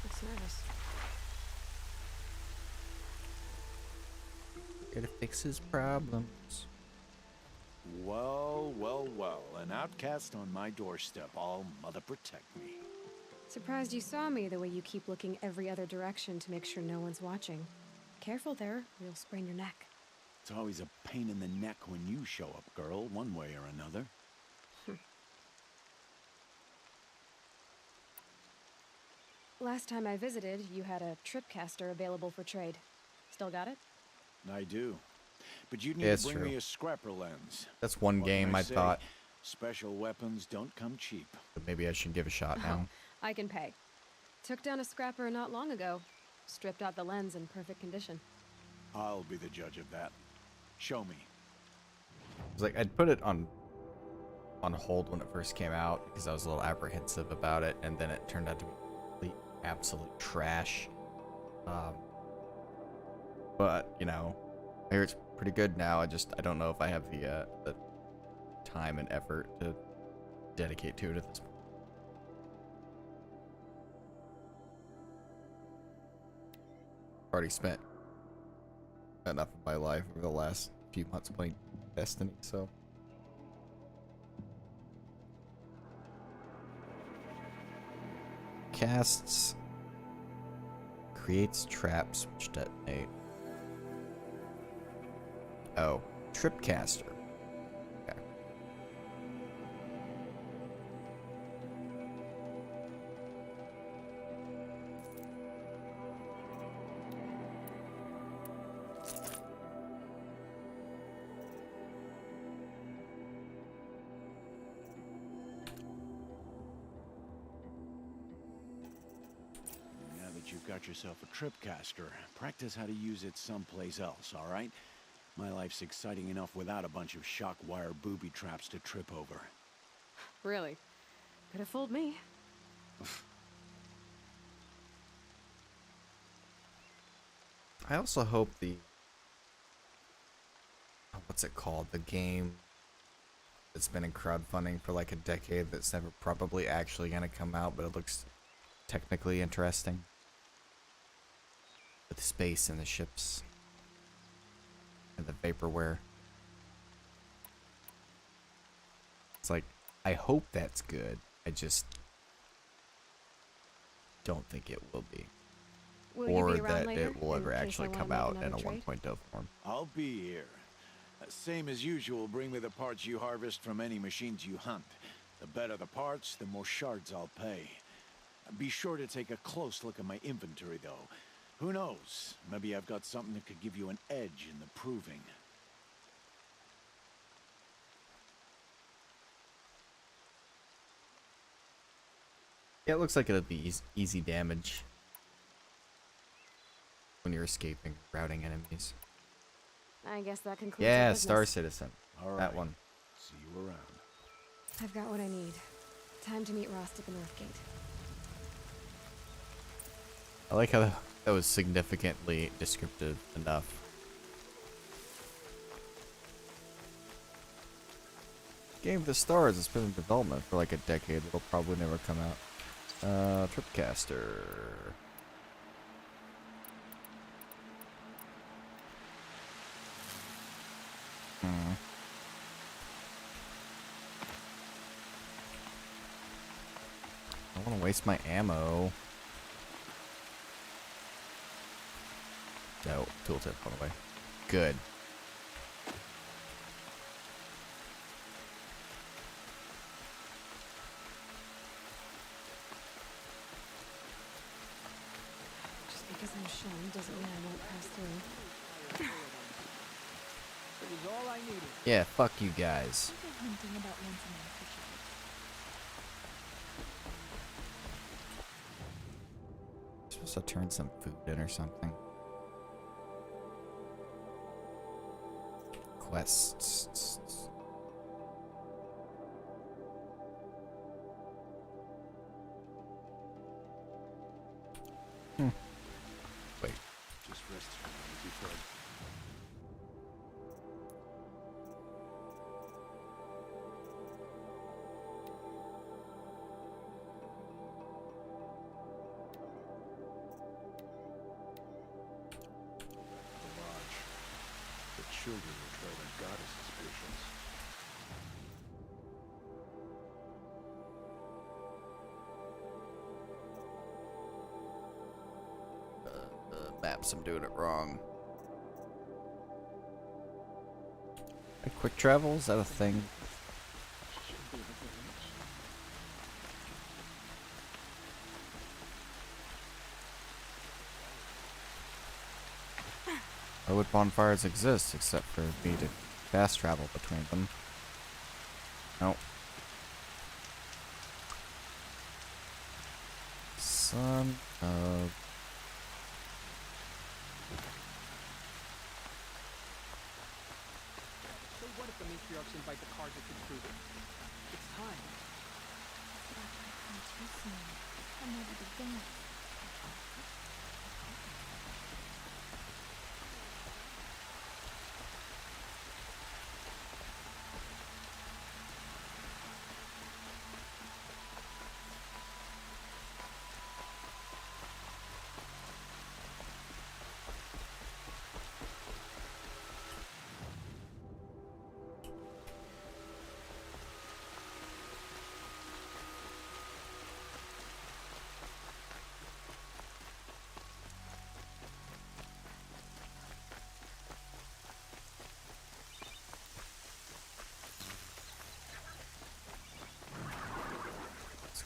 Speaker 11: Looks nervous.
Speaker 1: Here to fix his problems.
Speaker 7: Well, well, well. An outcast on my doorstep. All mother protect me.
Speaker 11: Surprised you saw me the way you keep looking every other direction to make sure no one's watching. Careful there, or you'll sprain your neck.
Speaker 7: It's always a pain in the neck when you show up, girl, one way or another.
Speaker 11: Last time I visited, you had a tripcaster available for trade. Still got it?
Speaker 7: I do. but you need
Speaker 1: Yeah,
Speaker 7: to
Speaker 1: it's
Speaker 7: bring
Speaker 1: true.
Speaker 7: me a scrapper lens.
Speaker 1: That's one
Speaker 7: What can
Speaker 1: game I
Speaker 7: say?
Speaker 1: thought
Speaker 7: Special weapons don't come cheap.
Speaker 1: that maybe I should give a shot
Speaker 11: Oh,
Speaker 1: now.
Speaker 11: I can pay. Took down a scrapper not long ago. Stripped out the lens in perfect condition.
Speaker 7: I'll be the judge of that. Show me.
Speaker 1: It's like I'd put it on hold when it first came out because I was a little apprehensive about it, and then it turned out to be complete, absolute trash. But you know, I hear it's pretty good now. I don't know if I have the time and effort to dedicate to it at this point. Already spent enough of my life over the last few months playing Destiny, so. Casts, creates traps which detonate. Oh, tripcaster. Okay.
Speaker 7: Now that you've got yourself a tripcaster, practice how to use it someplace else, all right? My life's exciting enough without a bunch of shock wire booby traps to trip over.
Speaker 11: Really? Could have fooled me.
Speaker 1: I also hope what's it called? The game that's been in crowdfunding for like a decade that's never probably actually gonna come out, but it looks technically interesting. With space and the ships. And the vaporware. It's like, I hope that's good. I just don't think it will be.
Speaker 11: Will you
Speaker 1: Or
Speaker 11: be around
Speaker 1: that
Speaker 11: later,
Speaker 1: it will
Speaker 11: in
Speaker 1: ever
Speaker 11: case I
Speaker 1: actually
Speaker 11: wanna
Speaker 1: come
Speaker 11: make
Speaker 1: out in a
Speaker 11: another trade?
Speaker 1: 1.0 form.
Speaker 7: I'll be here. Same as usual, bring me the parts you harvest from any machines you hunt. The better the parts, the more shards I'll pay. Be sure to take a close look at my inventory, though. Who knows? Maybe I've got something that could give you an edge in the proving.
Speaker 1: Yeah, it looks like it'll be easy damage when you're escaping, routing enemies.
Speaker 11: I guess that concludes
Speaker 1: Yeah,
Speaker 11: our
Speaker 1: Star
Speaker 11: business.
Speaker 1: Citizen.
Speaker 7: All
Speaker 1: That
Speaker 7: right.
Speaker 1: one.
Speaker 7: See you around.
Speaker 11: I've got what I need. Time to meet Rost at the North Gate.
Speaker 1: I like how that was significantly descriptive enough. Game of the Stars has been in development for like a decade. It'll probably never come out. Tripcaster. I don't want to waste my ammo. No, tooltip on the way. Good.
Speaker 11: Just because I'm shown doesn't mean I won't pass through.
Speaker 8: It was all I needed.
Speaker 1: Yeah, fuck you guys.
Speaker 2: Hunting about once a month for sure.
Speaker 1: Supposed to turn some food in or something. Quests. Wait.
Speaker 7: Just rest for a minute before the lodge. The children were trailing goddess's patience.
Speaker 1: Maps, I'm doing it wrong. Like quick travel, is that a thing? Why would bonfires exist except for me to fast travel between them? Nope. Son of...
Speaker 13: So what if the matriarchs invite the cards to prove it? It's time.
Speaker 3: Too soon. I'll never begin.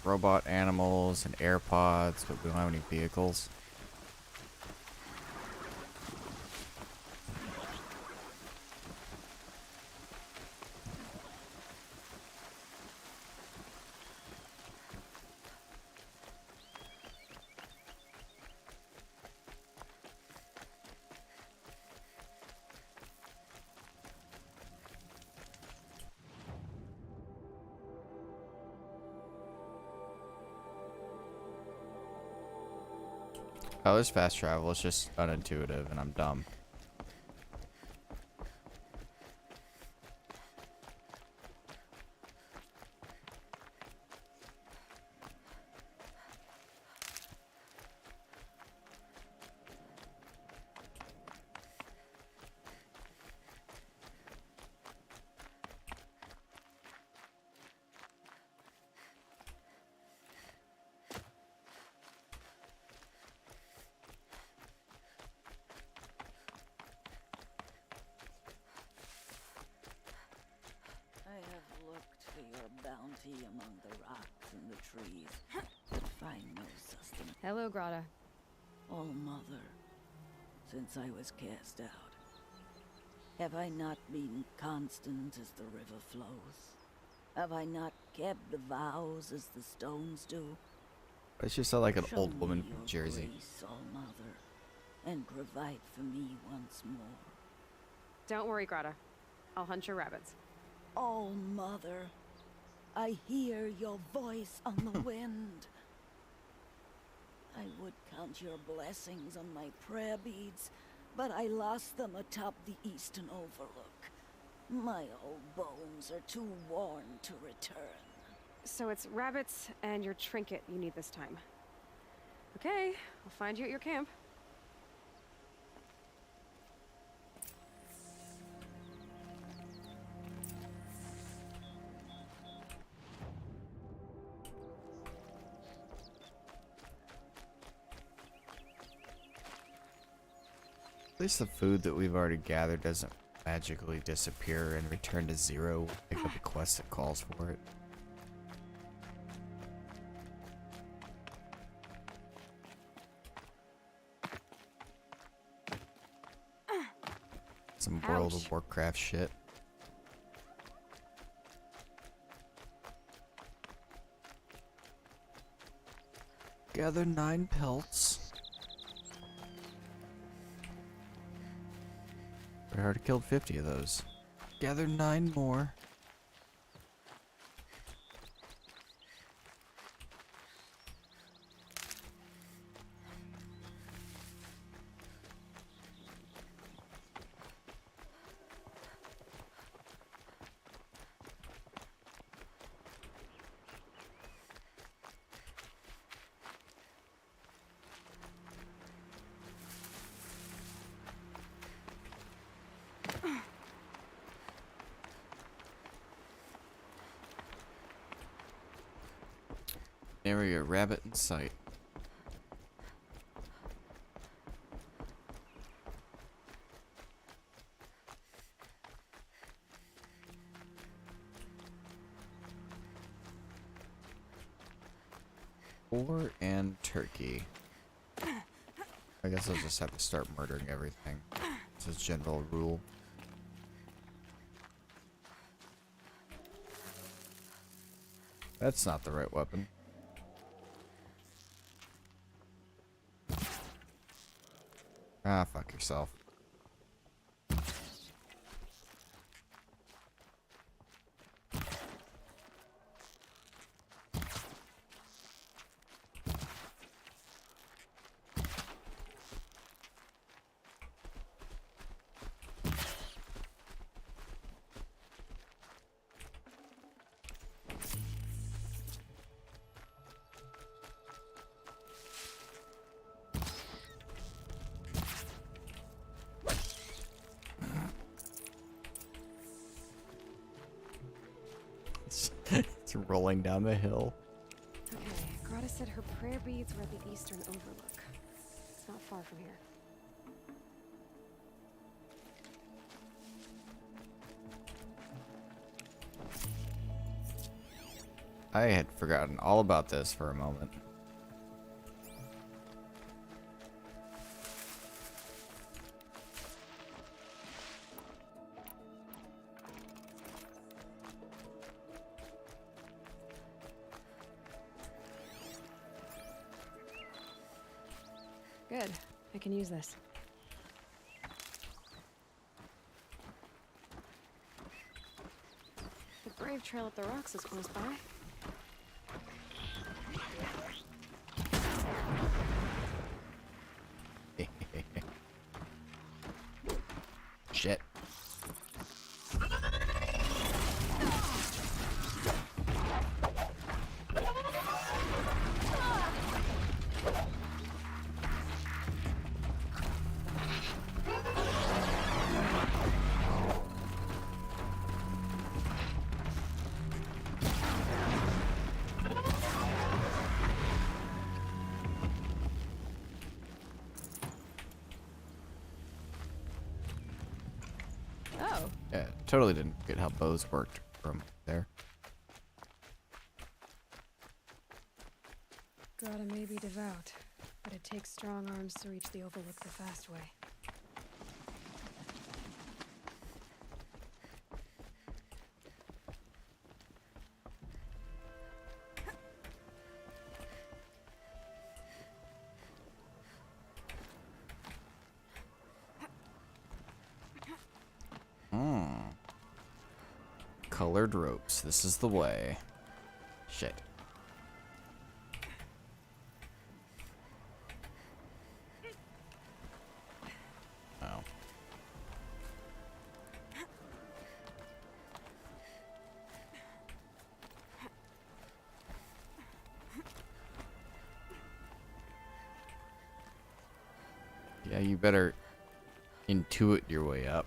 Speaker 1: Robot animals and AirPods, but we don't have any vehicles. Oh, there's fast travel. It's just unintuitive, and I'm dumb.
Speaker 2: I have looked for your bounty among the rocks and the trees, but find no sustenance.
Speaker 11: Hello, Grata.
Speaker 2: All Mother, since I was cast out, have I not been constant as the river flows? Have I not kept the vows as the stones do?
Speaker 1: It's just like an
Speaker 2: Show
Speaker 1: old
Speaker 2: me
Speaker 1: woman
Speaker 2: your
Speaker 1: from Jersey.
Speaker 2: grace, All Mother, and provide for me once more.
Speaker 11: Don't worry, Grata. I'll hunt your rabbits.
Speaker 2: All Mother, I hear your voice on the wind. I would count your blessings on my prayer beads, but I lost them atop the eastern overlook. My old bones are too worn to return.
Speaker 11: So it's rabbits and your trinket you need this time. Okay, I'll find you at your camp.
Speaker 1: At least the food that we've already gathered doesn't magically disappear and return to zero when we pick up a quest that calls for it. Some World of Warcraft shit. Gather 9 pelts. I already killed 50 of those. Gather 9 more. Area rabbit in sight. Boar and turkey. I guess I'll just have to start murdering everything. As a general rule. That's not the right weapon. Ah, fuck yourself. It's rolling down the hill.
Speaker 11: Okay, Greta said her prayer beads were at the eastern overlook. It's not far from here.
Speaker 1: I had forgotten all about this for a moment.
Speaker 11: Good. I can use this. The Brave Trail up the rocks is close by.
Speaker 1: Shit.
Speaker 11: Oh.
Speaker 1: Yeah, totally didn't get how bows worked from there.
Speaker 11: Greta may be devout, but it takes strong arms to reach the overlook the fast way.
Speaker 1: Colored ropes. This is the way. Shit. Oh. Yeah, you better intuit your way up.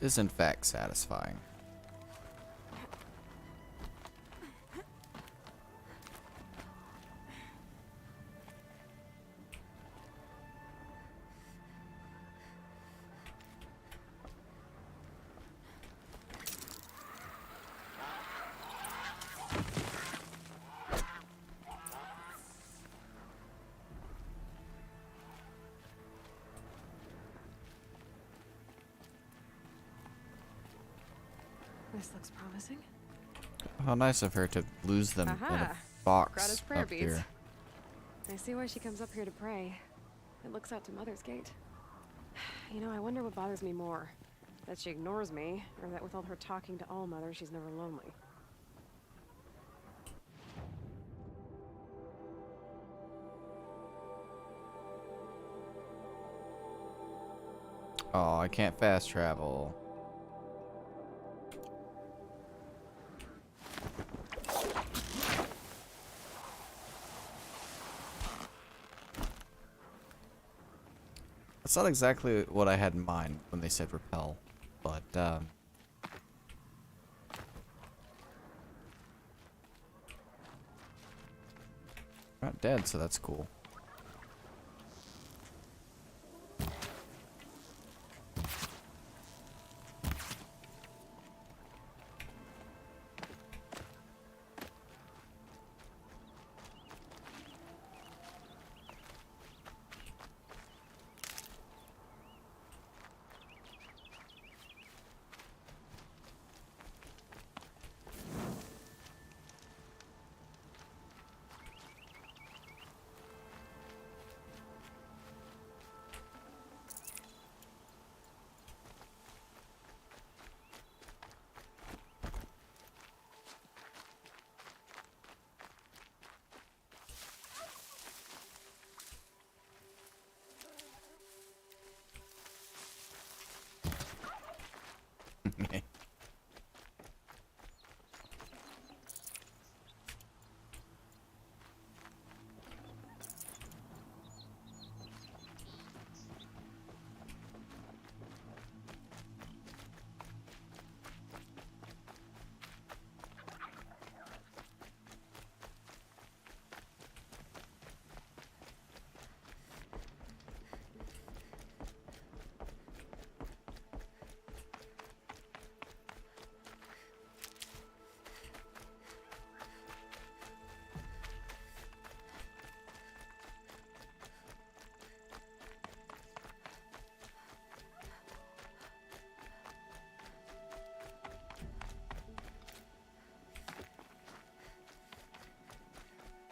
Speaker 1: This is in fact satisfying.
Speaker 11: This looks promising.
Speaker 1: How nice of her to lose them in a box
Speaker 11: Greta's prayer
Speaker 1: up
Speaker 11: beads.
Speaker 1: here.
Speaker 11: I see why she comes up here to pray. It looks out to Mother's Gate. You know, I wonder what bothers me more. That she ignores me, or that with all her talking to All Mother, she's never lonely.
Speaker 1: Oh, I can't fast travel. That's not exactly what I had in mind when they said repel, but not dead, so that's cool.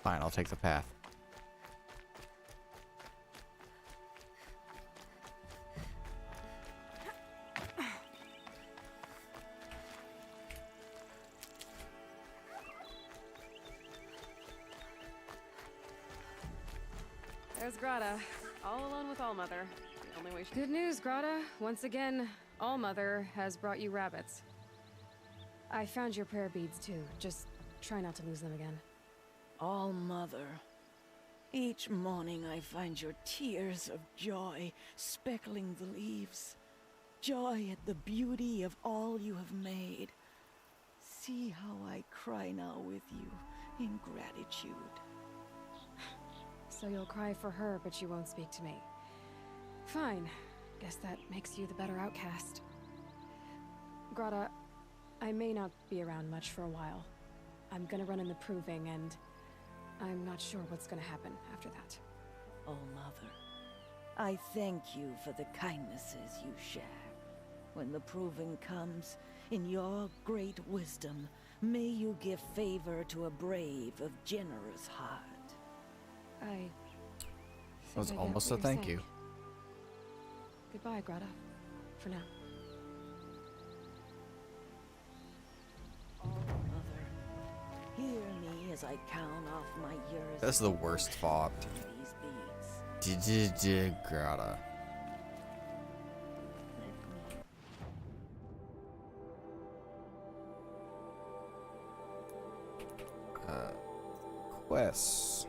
Speaker 1: Fine, I'll take the path.
Speaker 11: There's Grata, all alone with Allmother. The only way. Good news, Grata. Once again, Allmother has brought you rabbits. I found your prayer beads too. Just try not to lose them again.
Speaker 2: All Mother. Each morning I find your tears of joy speckling the leaves. Joy at the beauty of all you have made. See how I cry now with you in gratitude.
Speaker 11: So you'll cry for her, but you won't speak to me. Fine. Guess that makes you the better outcast. Grata, I may not be around much for a while. I'm gonna run in the proving, and I'm not sure what's gonna happen after that.
Speaker 2: Oh, Mother, I thank you for the kindnesses you share. When the proving comes, in your great wisdom, may you give favor to a brave of generous heart.
Speaker 1: That was almost a thank you.
Speaker 11: Goodbye, Grata. For now.
Speaker 2: Oh, Mother, hear me as I count off my years.
Speaker 1: That's the worst font. Grata. Quests.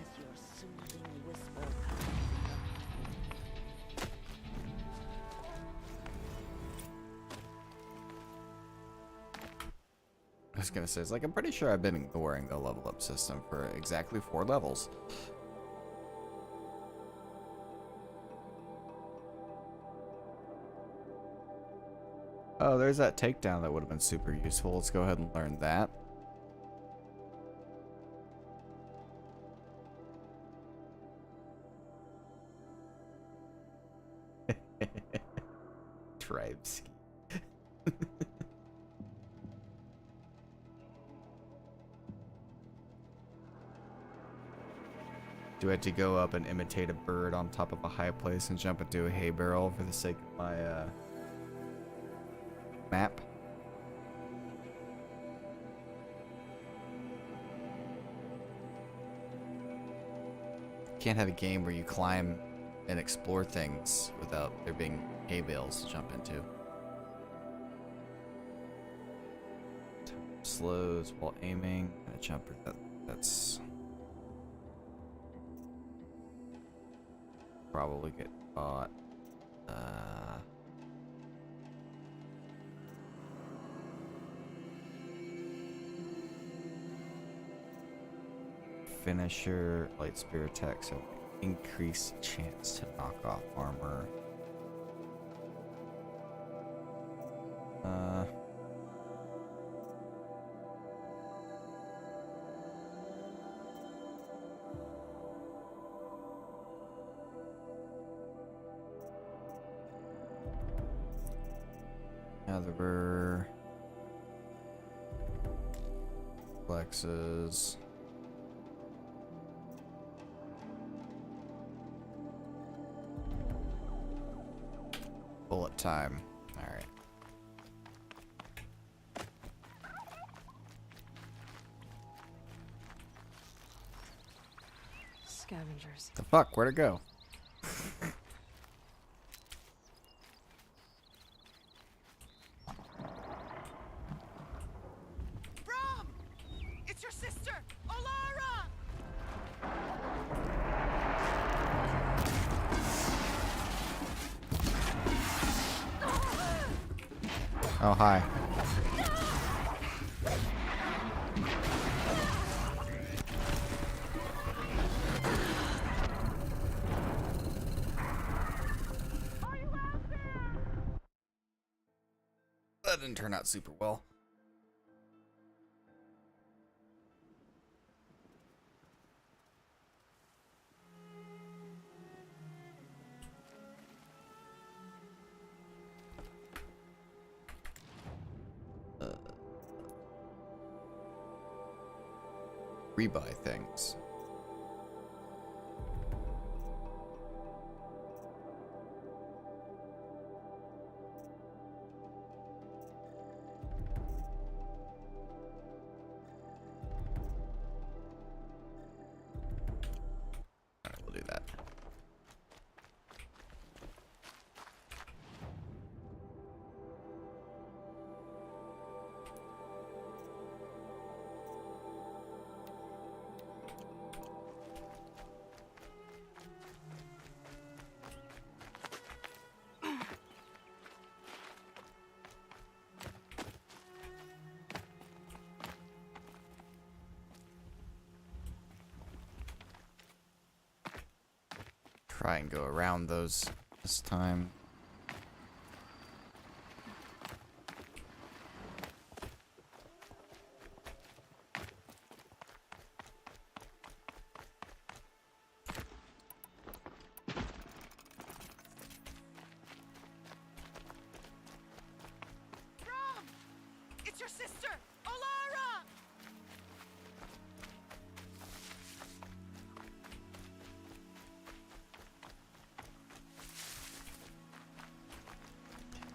Speaker 2: As your soothing whisper
Speaker 1: I was gonna say, it's like, I'm pretty sure I've been ignoring the level up system for exactly 4 levels. Oh, there's that takedown that would have been super useful. Let's go ahead and learn that. Tribes. Do I have to go up and imitate a bird on top of a high place and jump into a hay barrel for the sake of my map? Can't have a game where you climb and explore things without there being hay bales to jump into. Slows while aiming. A jumper. That's probably get caught. Finisher, light spear attacks have increased chance to knock off armor. Other flexes. Bullet time. All right.
Speaker 11: Scavengers.
Speaker 1: The fuck? Where'd it go?
Speaker 10: Brom! It's your sister, Alara!
Speaker 1: Oh, hi. That didn't turn out super well. Rebuy things. Alright, we'll do that. Try and go around those this time.
Speaker 10: Brom! It's your sister, Alara!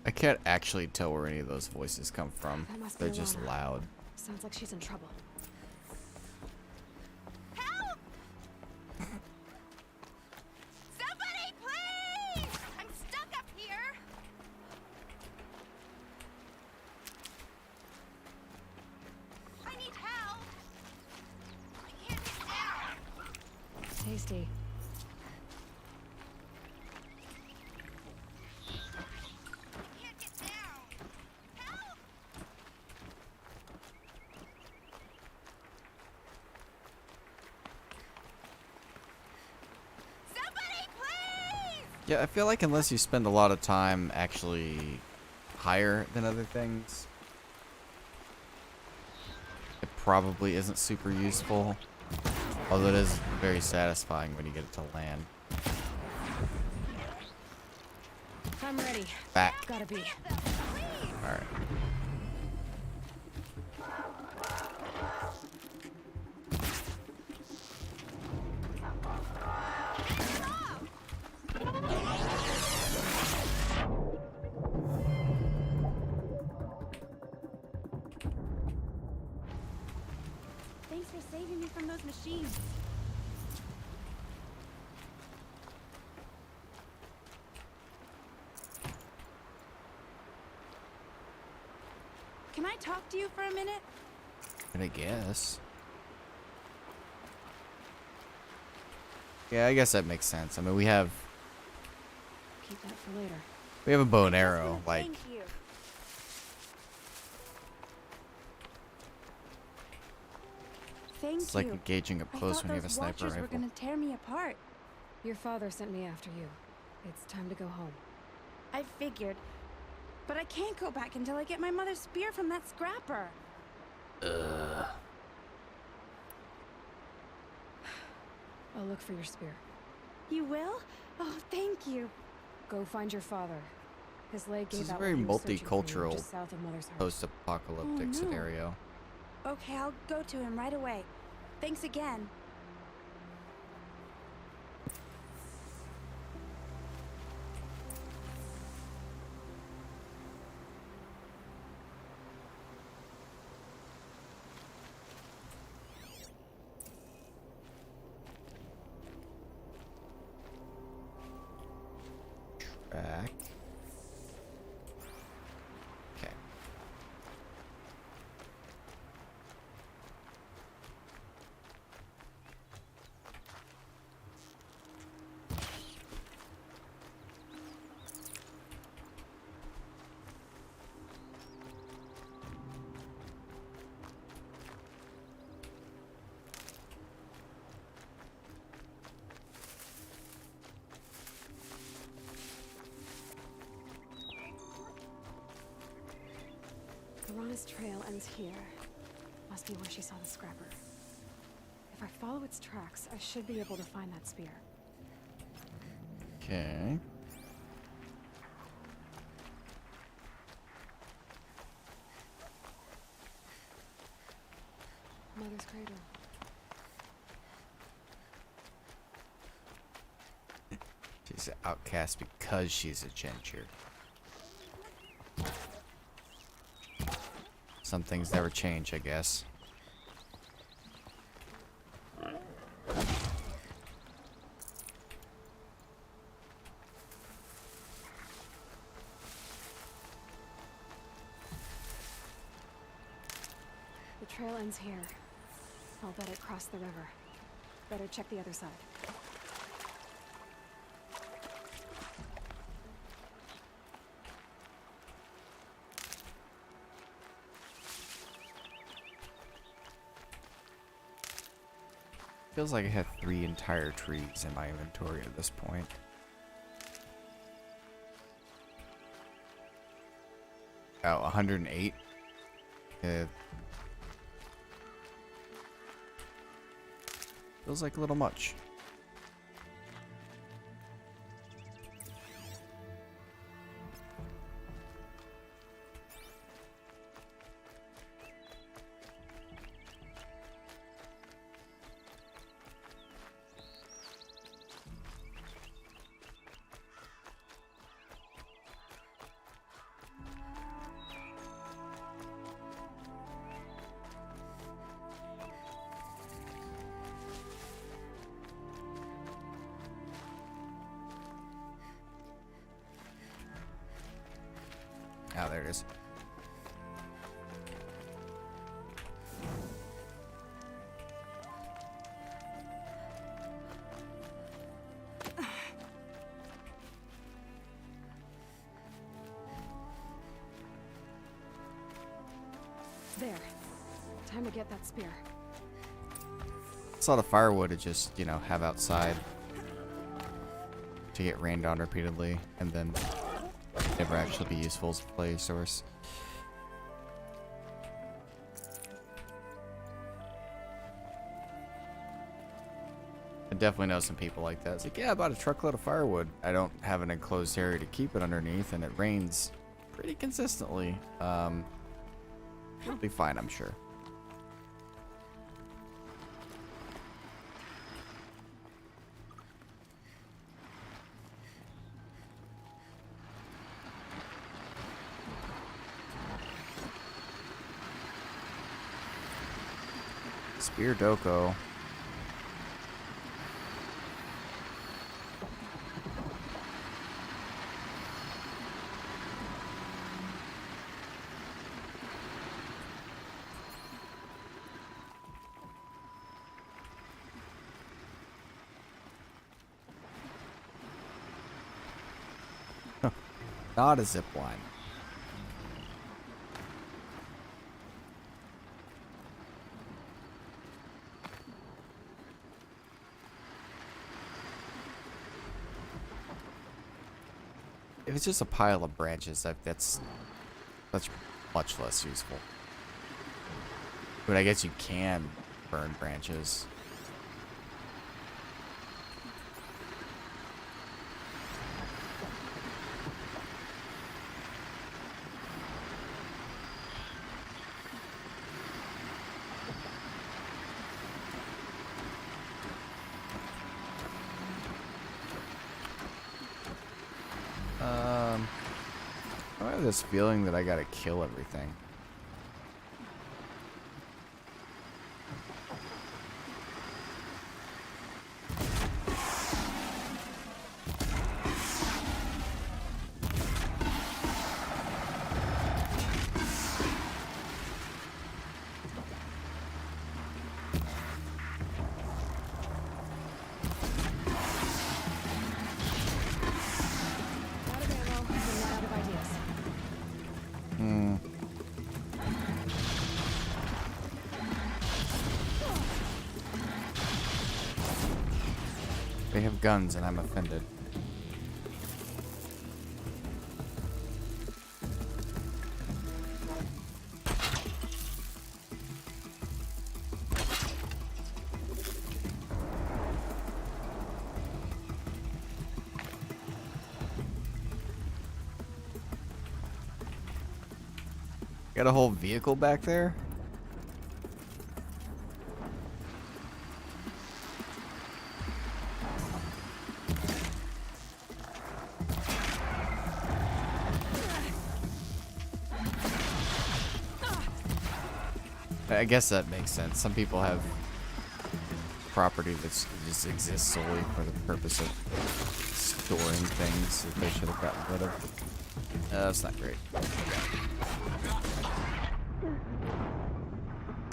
Speaker 1: I can't actually tell where any of those voices come from.
Speaker 11: That must be
Speaker 1: They're just
Speaker 11: Alana.
Speaker 1: loud.
Speaker 11: Sounds like she's in trouble.
Speaker 10: Help! Somebody, please! I'm stuck up here! I need help! I can't get down!
Speaker 11: Tasty.
Speaker 10: I can't get down! Help! Somebody, please!
Speaker 1: Yeah, I feel like unless you spend a lot of time actually higher than other things, it probably isn't super useful. Although it is very satisfying when you get it to land.
Speaker 11: I'm ready.
Speaker 1: Back.
Speaker 11: Gotta be.
Speaker 1: Alright.
Speaker 10: Thanks for saving me from those machines. Can I talk to you for a minute?
Speaker 1: I guess. Yeah, I guess that makes sense. I mean, we have
Speaker 11: Keep that for later.
Speaker 1: a bow and arrow. Like,
Speaker 10: Thank you.
Speaker 14: Thank
Speaker 1: it's like
Speaker 14: you.
Speaker 1: engaging up
Speaker 14: I
Speaker 1: close
Speaker 14: thought
Speaker 1: when you have a
Speaker 14: those
Speaker 1: sniper
Speaker 14: watchers were
Speaker 1: rifle.
Speaker 14: gonna tear me apart.
Speaker 11: Your father sent me after you. It's time to go home.
Speaker 14: I figured. But I can't go back until I get my mother's spear from that scrapper.
Speaker 11: I'll look for your spear.
Speaker 14: You will? Oh, thank you.
Speaker 11: Go find your father. His leg
Speaker 1: This
Speaker 11: gave
Speaker 1: is a
Speaker 11: out
Speaker 1: very
Speaker 11: while he was searching for you,
Speaker 1: multicultural,
Speaker 11: just south of Mother's Heart.
Speaker 1: post-apocalyptic
Speaker 14: Oh, no.
Speaker 1: scenario.
Speaker 14: Okay, I'll go to him right away. Thanks again.
Speaker 1: Back. Okay.
Speaker 11: Piranha's trail ends here. Must be where she saw the scrapper. If I follow its tracks, I should be able to find that spear.
Speaker 1: Okay.
Speaker 11: Mother's cradle.
Speaker 1: She's an outcast because she's a ginger. Some things never change, I guess.
Speaker 11: The trail ends here. I'll bet it crossed the river. Better check the other side.
Speaker 1: Feels like I have 3 entire trees in my inventory at this point. Oh, 108. Feels like a little much. Oh, there it is.
Speaker 11: There. Time to get that spear.
Speaker 1: It's a lot of firewood to just, you know, have outside to get rained on repeatedly and then never actually be useful as a play source. I definitely know some people like that. It's like, yeah, I bought a truckload of firewood. I don't have an enclosed area to keep it underneath, and it rains pretty consistently. It'll be fine, I'm sure. Spear Doko. Not a zip line. If it's just a pile of branches, that's much less useful. But I guess you can burn branches. I have this feeling that I gotta kill everything. They have guns and I'm offended. Got a whole vehicle back there? I guess that makes sense. Some people have property that just exists solely for the purpose of storing things that they should have gotten rid of. That's not great.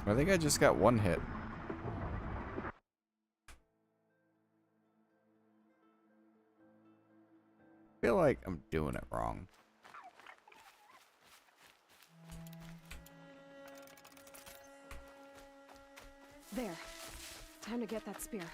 Speaker 1: I think I just got one hit. I feel like I'm doing it wrong.
Speaker 11: There. Time to get that spear.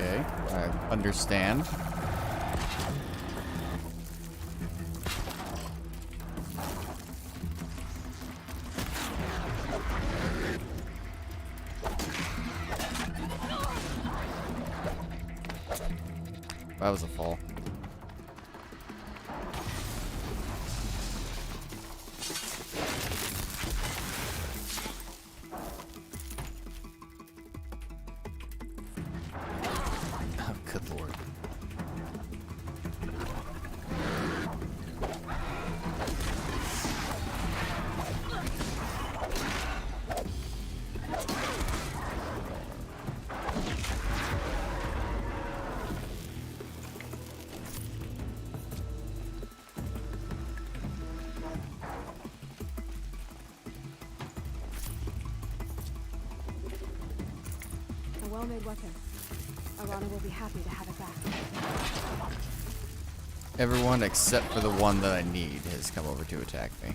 Speaker 1: Okay, I understand. That was a fall. Oh, good lord.
Speaker 11: A well-made weapon. Arana will be happy to have it back.
Speaker 1: Everyone except for the one that I need has come over to attack me.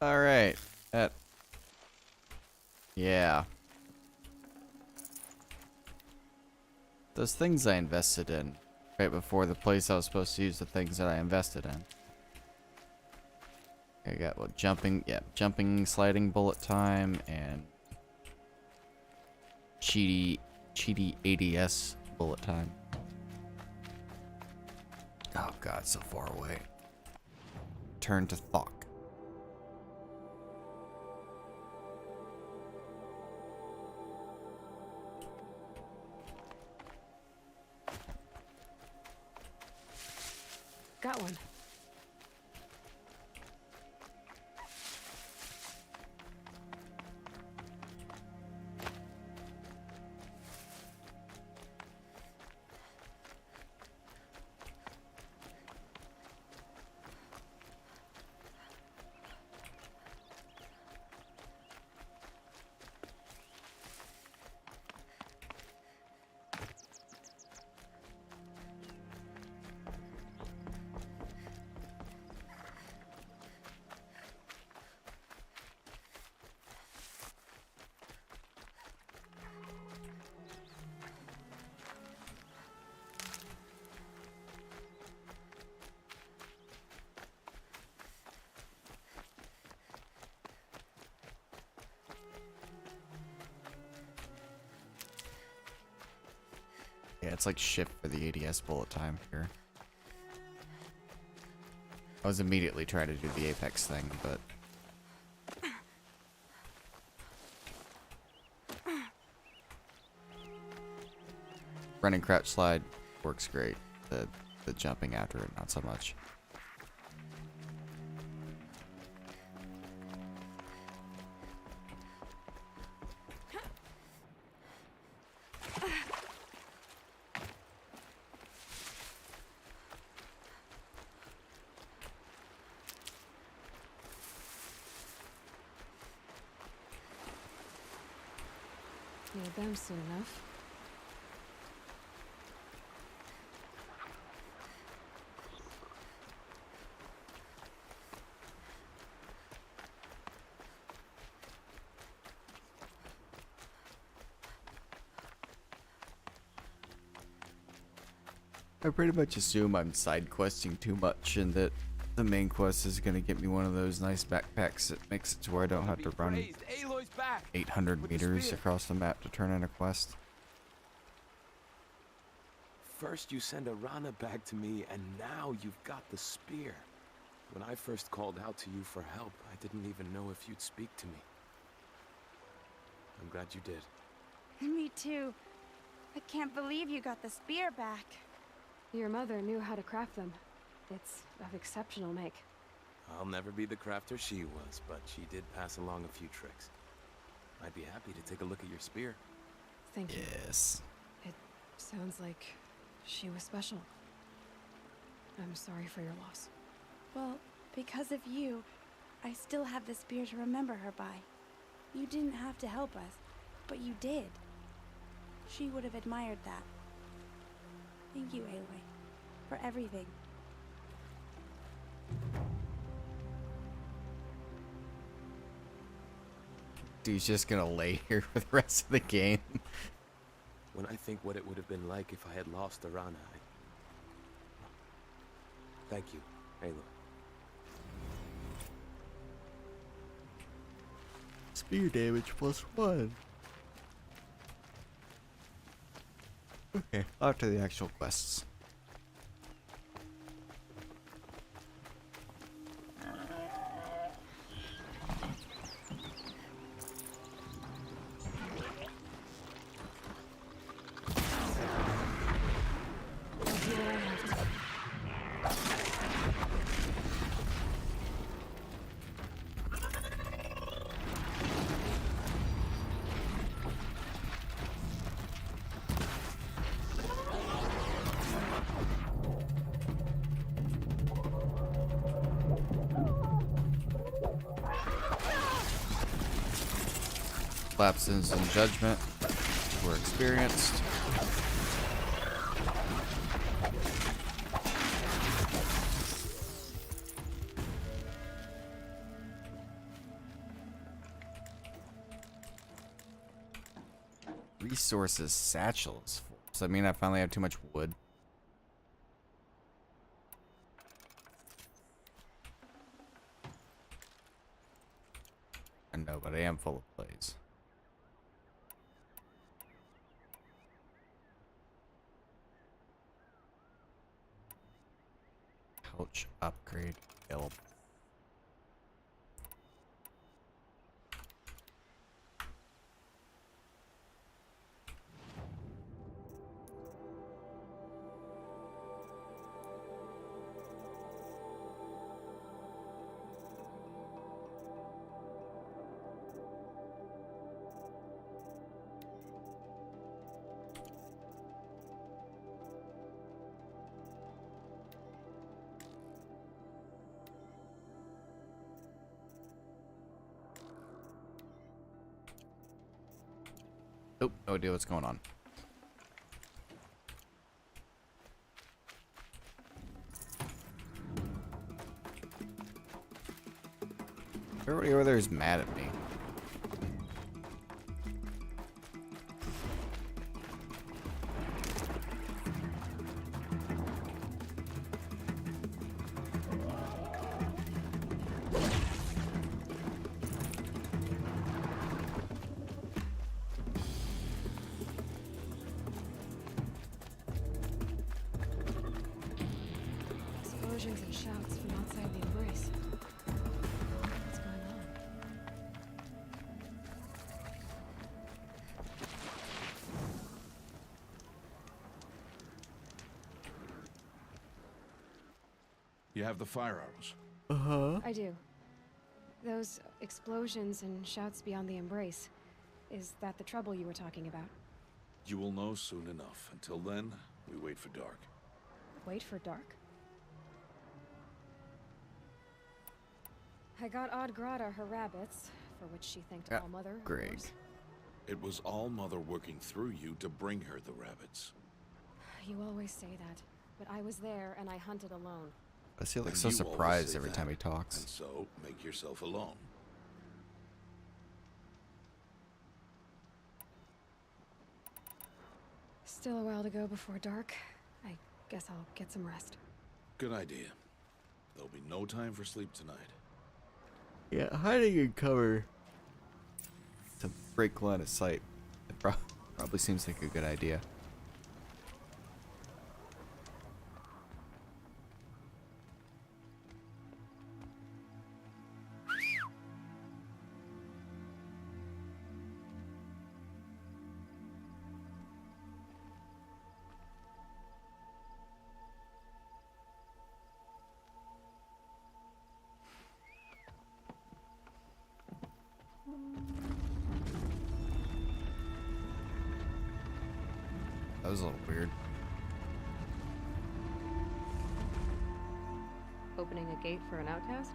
Speaker 1: All right. Yeah. Those things I invested in right before the place I was supposed to use the things that I invested in. I got what, jumping, sliding bullet time, and cheaty ADS bullet time. Oh god, so far away. Turn to Thok.
Speaker 11: Got one.
Speaker 1: Yeah, it's like shift for the ADS bullet time here. I was immediately trying to do the Apex thing, but running crouch slide works great. The jumping after it, not so much.
Speaker 11: Need them soon enough.
Speaker 1: I pretty much assume I'm side questing too much and that the main quest is gonna get me one of those nice backpacks that makes it to where I don't have to run 800 meters across the map to turn in a quest.
Speaker 12: First you send a Rana back to me, and now you've got the spear. When I first called out to you for help, I didn't even know if you'd speak to me. I'm glad you did.
Speaker 14: Me too. I can't believe you got the spear back.
Speaker 11: Your mother knew how to craft them. It's of exceptional make.
Speaker 12: I'll never be the crafter she was, but she did pass along a few tricks. I'd be happy to take a look at your spear.
Speaker 11: Thank you.
Speaker 1: Yes.
Speaker 11: It sounds like she was special. I'm sorry for your loss.
Speaker 14: Well, because of you, I still have the spear to remember her by. You didn't have to help us, but you did. She would have admired that. Thank you, Aloy, for everything.
Speaker 1: Dude's just gonna lay here for the rest of the game.
Speaker 12: When I think what it would have been like if I had lost Arana, Thank you, Aloy.
Speaker 1: Spear damage +1. Okay, on to the actual quests. Lapses in judgment were experienced. Resources satchel is full. Does that mean I finally have too much wood? I know, but I am full of plays. Couch upgrade available. Nope, no idea what's going on. Everybody over there is mad at me.
Speaker 11: Explosions and shouts from outside the embrace. What's going on?
Speaker 7: You have the fire arrows.
Speaker 1: Uh-huh.
Speaker 11: I do. Those explosions and shouts beyond the embrace. Is that the trouble you were talking about?
Speaker 7: You will know soon enough. Until then, we wait for dark.
Speaker 11: Wait for dark? I got Odd Grata her rabbits, for which she thanked All Mother. of
Speaker 1: Greg.
Speaker 11: course.
Speaker 7: It was All Mother working through you to bring her the rabbits.
Speaker 11: You always say that, but I was there and I hunted alone.
Speaker 1: I feel like
Speaker 7: And
Speaker 1: so
Speaker 7: you always
Speaker 1: surprised
Speaker 7: say
Speaker 1: every
Speaker 7: that.
Speaker 1: time he talks.
Speaker 7: And so, make yourself alone.
Speaker 11: Still a while to go before dark. I guess I'll get some rest.
Speaker 7: Good idea. There'll be no time for sleep tonight.
Speaker 1: Yeah, hiding in cover to break line of sight. It probably seems like a good idea. That was a little weird.
Speaker 11: Opening a gate for an outcast?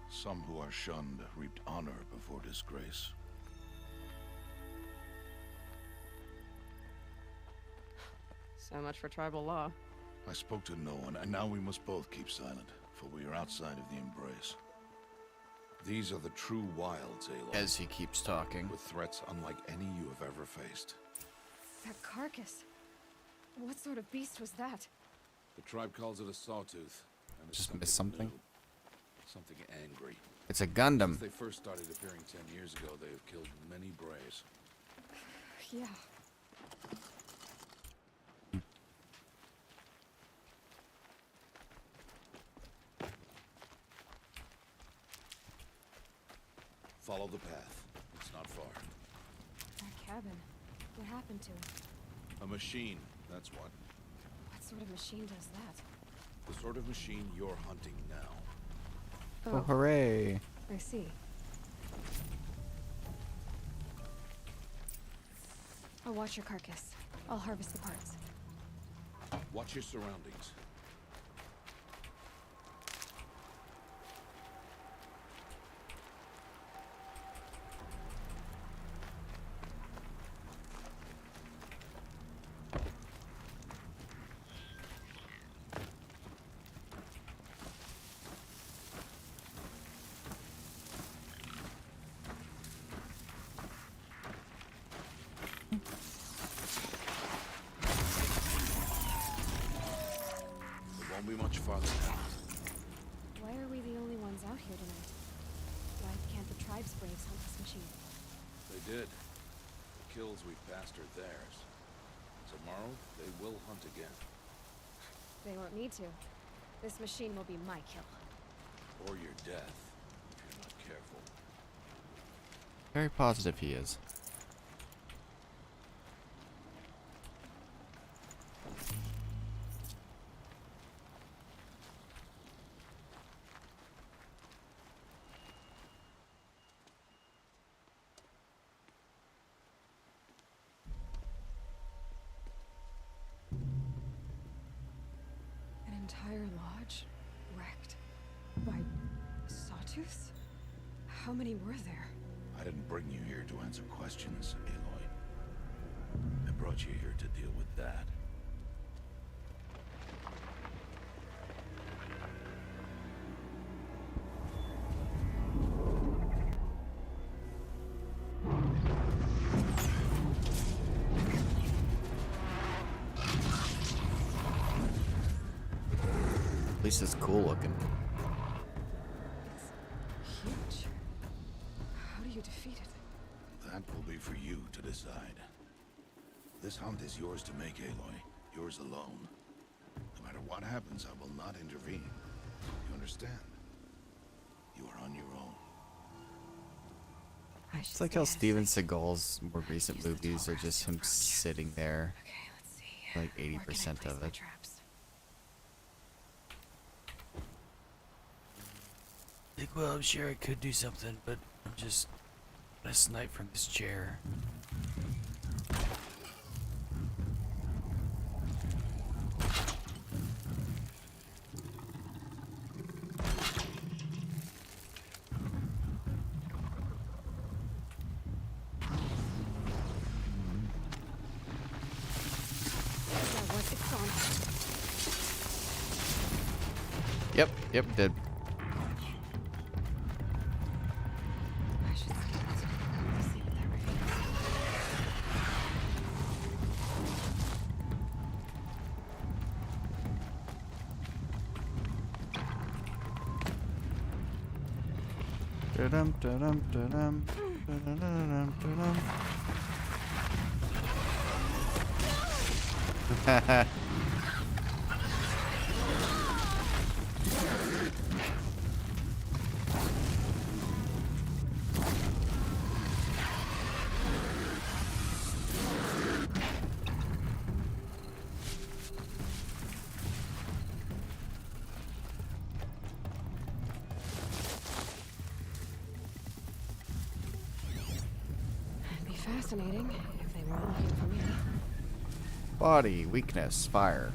Speaker 7: Some who are shunned reaped honor before disgrace.
Speaker 11: So much for tribal law.
Speaker 7: I spoke to no one, and now we must both keep silent, for we are outside of the embrace. These are the true wilds, Aloy.
Speaker 1: As he keeps talking.
Speaker 7: With threats unlike any you have ever faced.
Speaker 11: That carcass. What sort of beast was that?
Speaker 7: The tribe calls it a sawtooth. And it's
Speaker 1: Just missed something?
Speaker 7: new. Something angry.
Speaker 1: It's a Gundam.
Speaker 7: Since they first started appearing 10 years ago, they have killed many braves.
Speaker 11: Yeah.
Speaker 7: Follow the path. It's not far.
Speaker 11: That cabin. What happened to it?
Speaker 7: A machine, that's what.
Speaker 11: What sort of machine does that?
Speaker 7: The sort of machine you're hunting now.
Speaker 1: Oh, hooray.
Speaker 11: I see. I'll watch your carcass. I'll harvest the parts.
Speaker 7: Watch your surroundings. Can't be much farther now.
Speaker 11: Why are we the only ones out here tonight? Why can't the tribe's braves hunt this machine?
Speaker 7: They did. The kills we passed are theirs. Tomorrow, they will hunt again.
Speaker 11: They won't need to. This machine will be my kill.
Speaker 7: Or your death, if you're not careful.
Speaker 1: Very positive he is.
Speaker 11: An entire lodge wrecked by sawtooths? How many were there?
Speaker 7: I didn't bring you here to answer questions, Aloy. I brought you here to deal with that.
Speaker 1: At least it's cool looking.
Speaker 11: Huge. How do you defeat it?
Speaker 7: That will be for you to decide. This hunt is yours to make, Aloy. Yours alone. No matter what happens, I will not intervene. You understand? You are on your own.
Speaker 1: It's like how Steven Seagal's more recent movies are just him sitting there.
Speaker 11: Okay, let's see.
Speaker 1: Like 80% of it.
Speaker 11: Traps?
Speaker 1: Like, well, I'm sure I could do something, but I'm just gonna snipe from this chair. Yep, did. Da-dum, da-dum, da-dum, da-dum, da-dum, da-dum.
Speaker 11: It'd be fascinating if they were looking for me.
Speaker 1: Body, weakness, fire.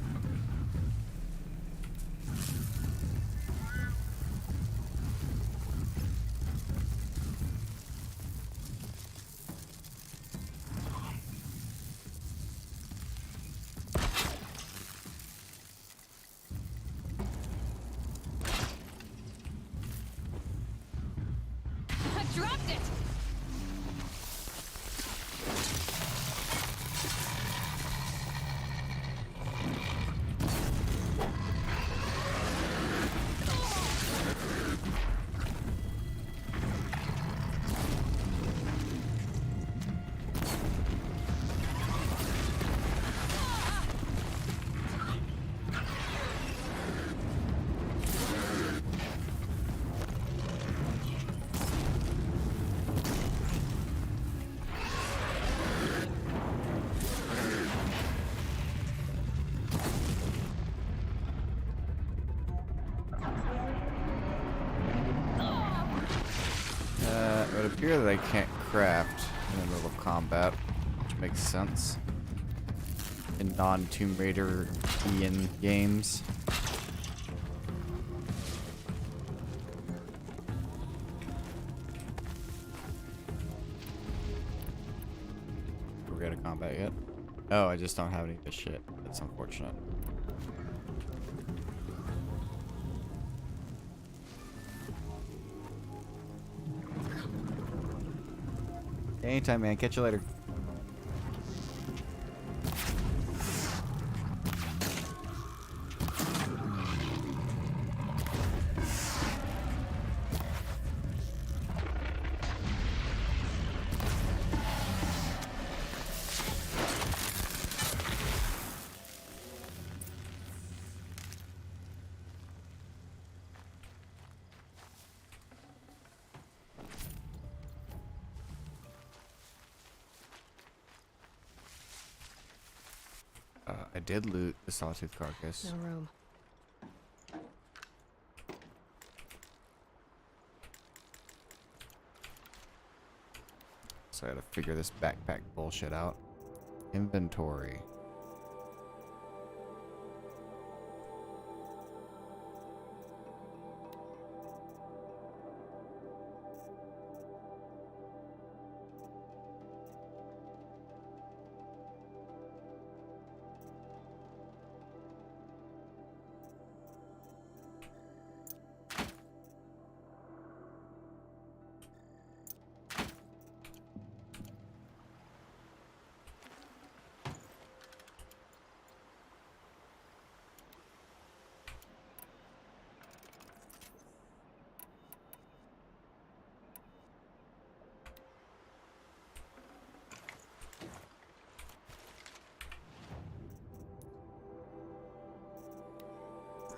Speaker 11: I dropped it!
Speaker 1: It would appear that I can't craft in the middle of combat, which makes sense in non-Tomb Raider Ian games. Are we out of combat yet? Oh, I just don't have any of this shit. That's unfortunate. Anytime, man. Catch you later. I did loot the sawtooth carcass.
Speaker 11: No room.
Speaker 1: So I gotta figure this backpack bullshit out. Inventory.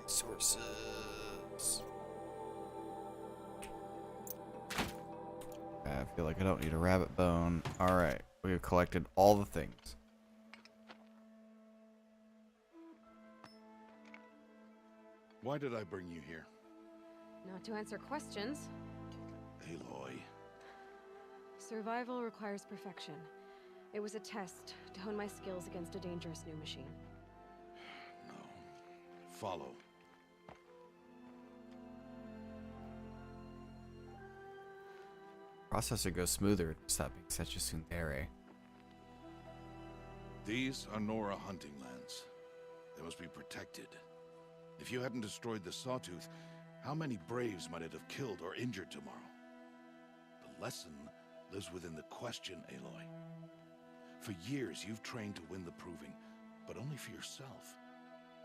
Speaker 1: Resources. I feel like I don't need a rabbit bone. Alright, we've collected all the things.
Speaker 7: Why did I bring you here?
Speaker 11: Not to answer questions.
Speaker 7: Aloy.
Speaker 11: Survival requires perfection. It was a test to hone my skills against a dangerous new machine.
Speaker 7: No. Follow.
Speaker 1: Processor goes smoother. Stop being such a tsundere.
Speaker 7: These are Nora hunting lands. They must be protected. If you hadn't destroyed the Sawtooth, how many Braves might it have killed or injured tomorrow? The lesson lives within the question, Aloy. For years, you've trained to win the Proving, but only for yourself.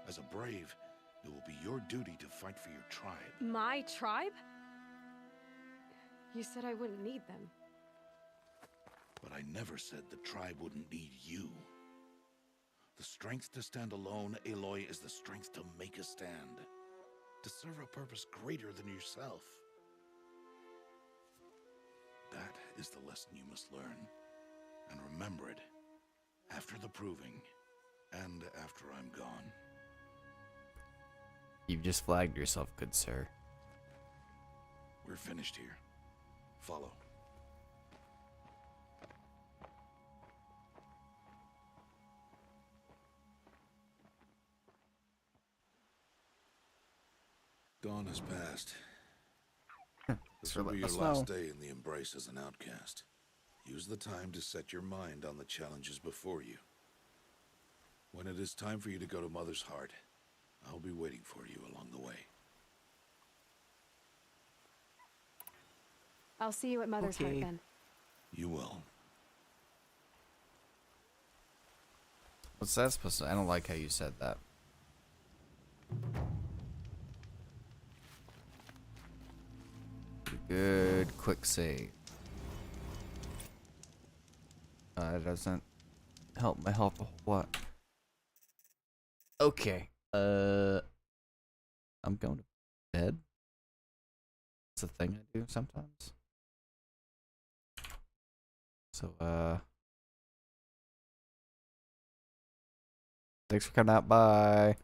Speaker 7: As a Brave, it will be your duty to fight for your tribe.
Speaker 11: My tribe? You said I wouldn't need them.
Speaker 7: But I never said the tribe wouldn't need you. The strength to stand alone, Aloy, is the strength to make a stand. To serve a purpose greater than yourself. That is the lesson you must learn. And remember it. After the Proving. And after I'm gone.
Speaker 1: You've just flagged yourself, good sir.
Speaker 7: We're finished here. Follow. Dawn has passed. This will be your last day in the Embrace as an outcast. Use the time to set your mind on the challenges before you. When it is time for you to go to Mother's Heart, I'll be waiting for you along the way.
Speaker 11: I'll see you at Mother's Heart then.
Speaker 7: You will.
Speaker 1: What's that supposed to? I don't like how you said that. Good quick save. It doesn't help my health a whole lot. Okay. I'm going to bed. It's a thing I do sometimes. So, thanks for coming out. Bye.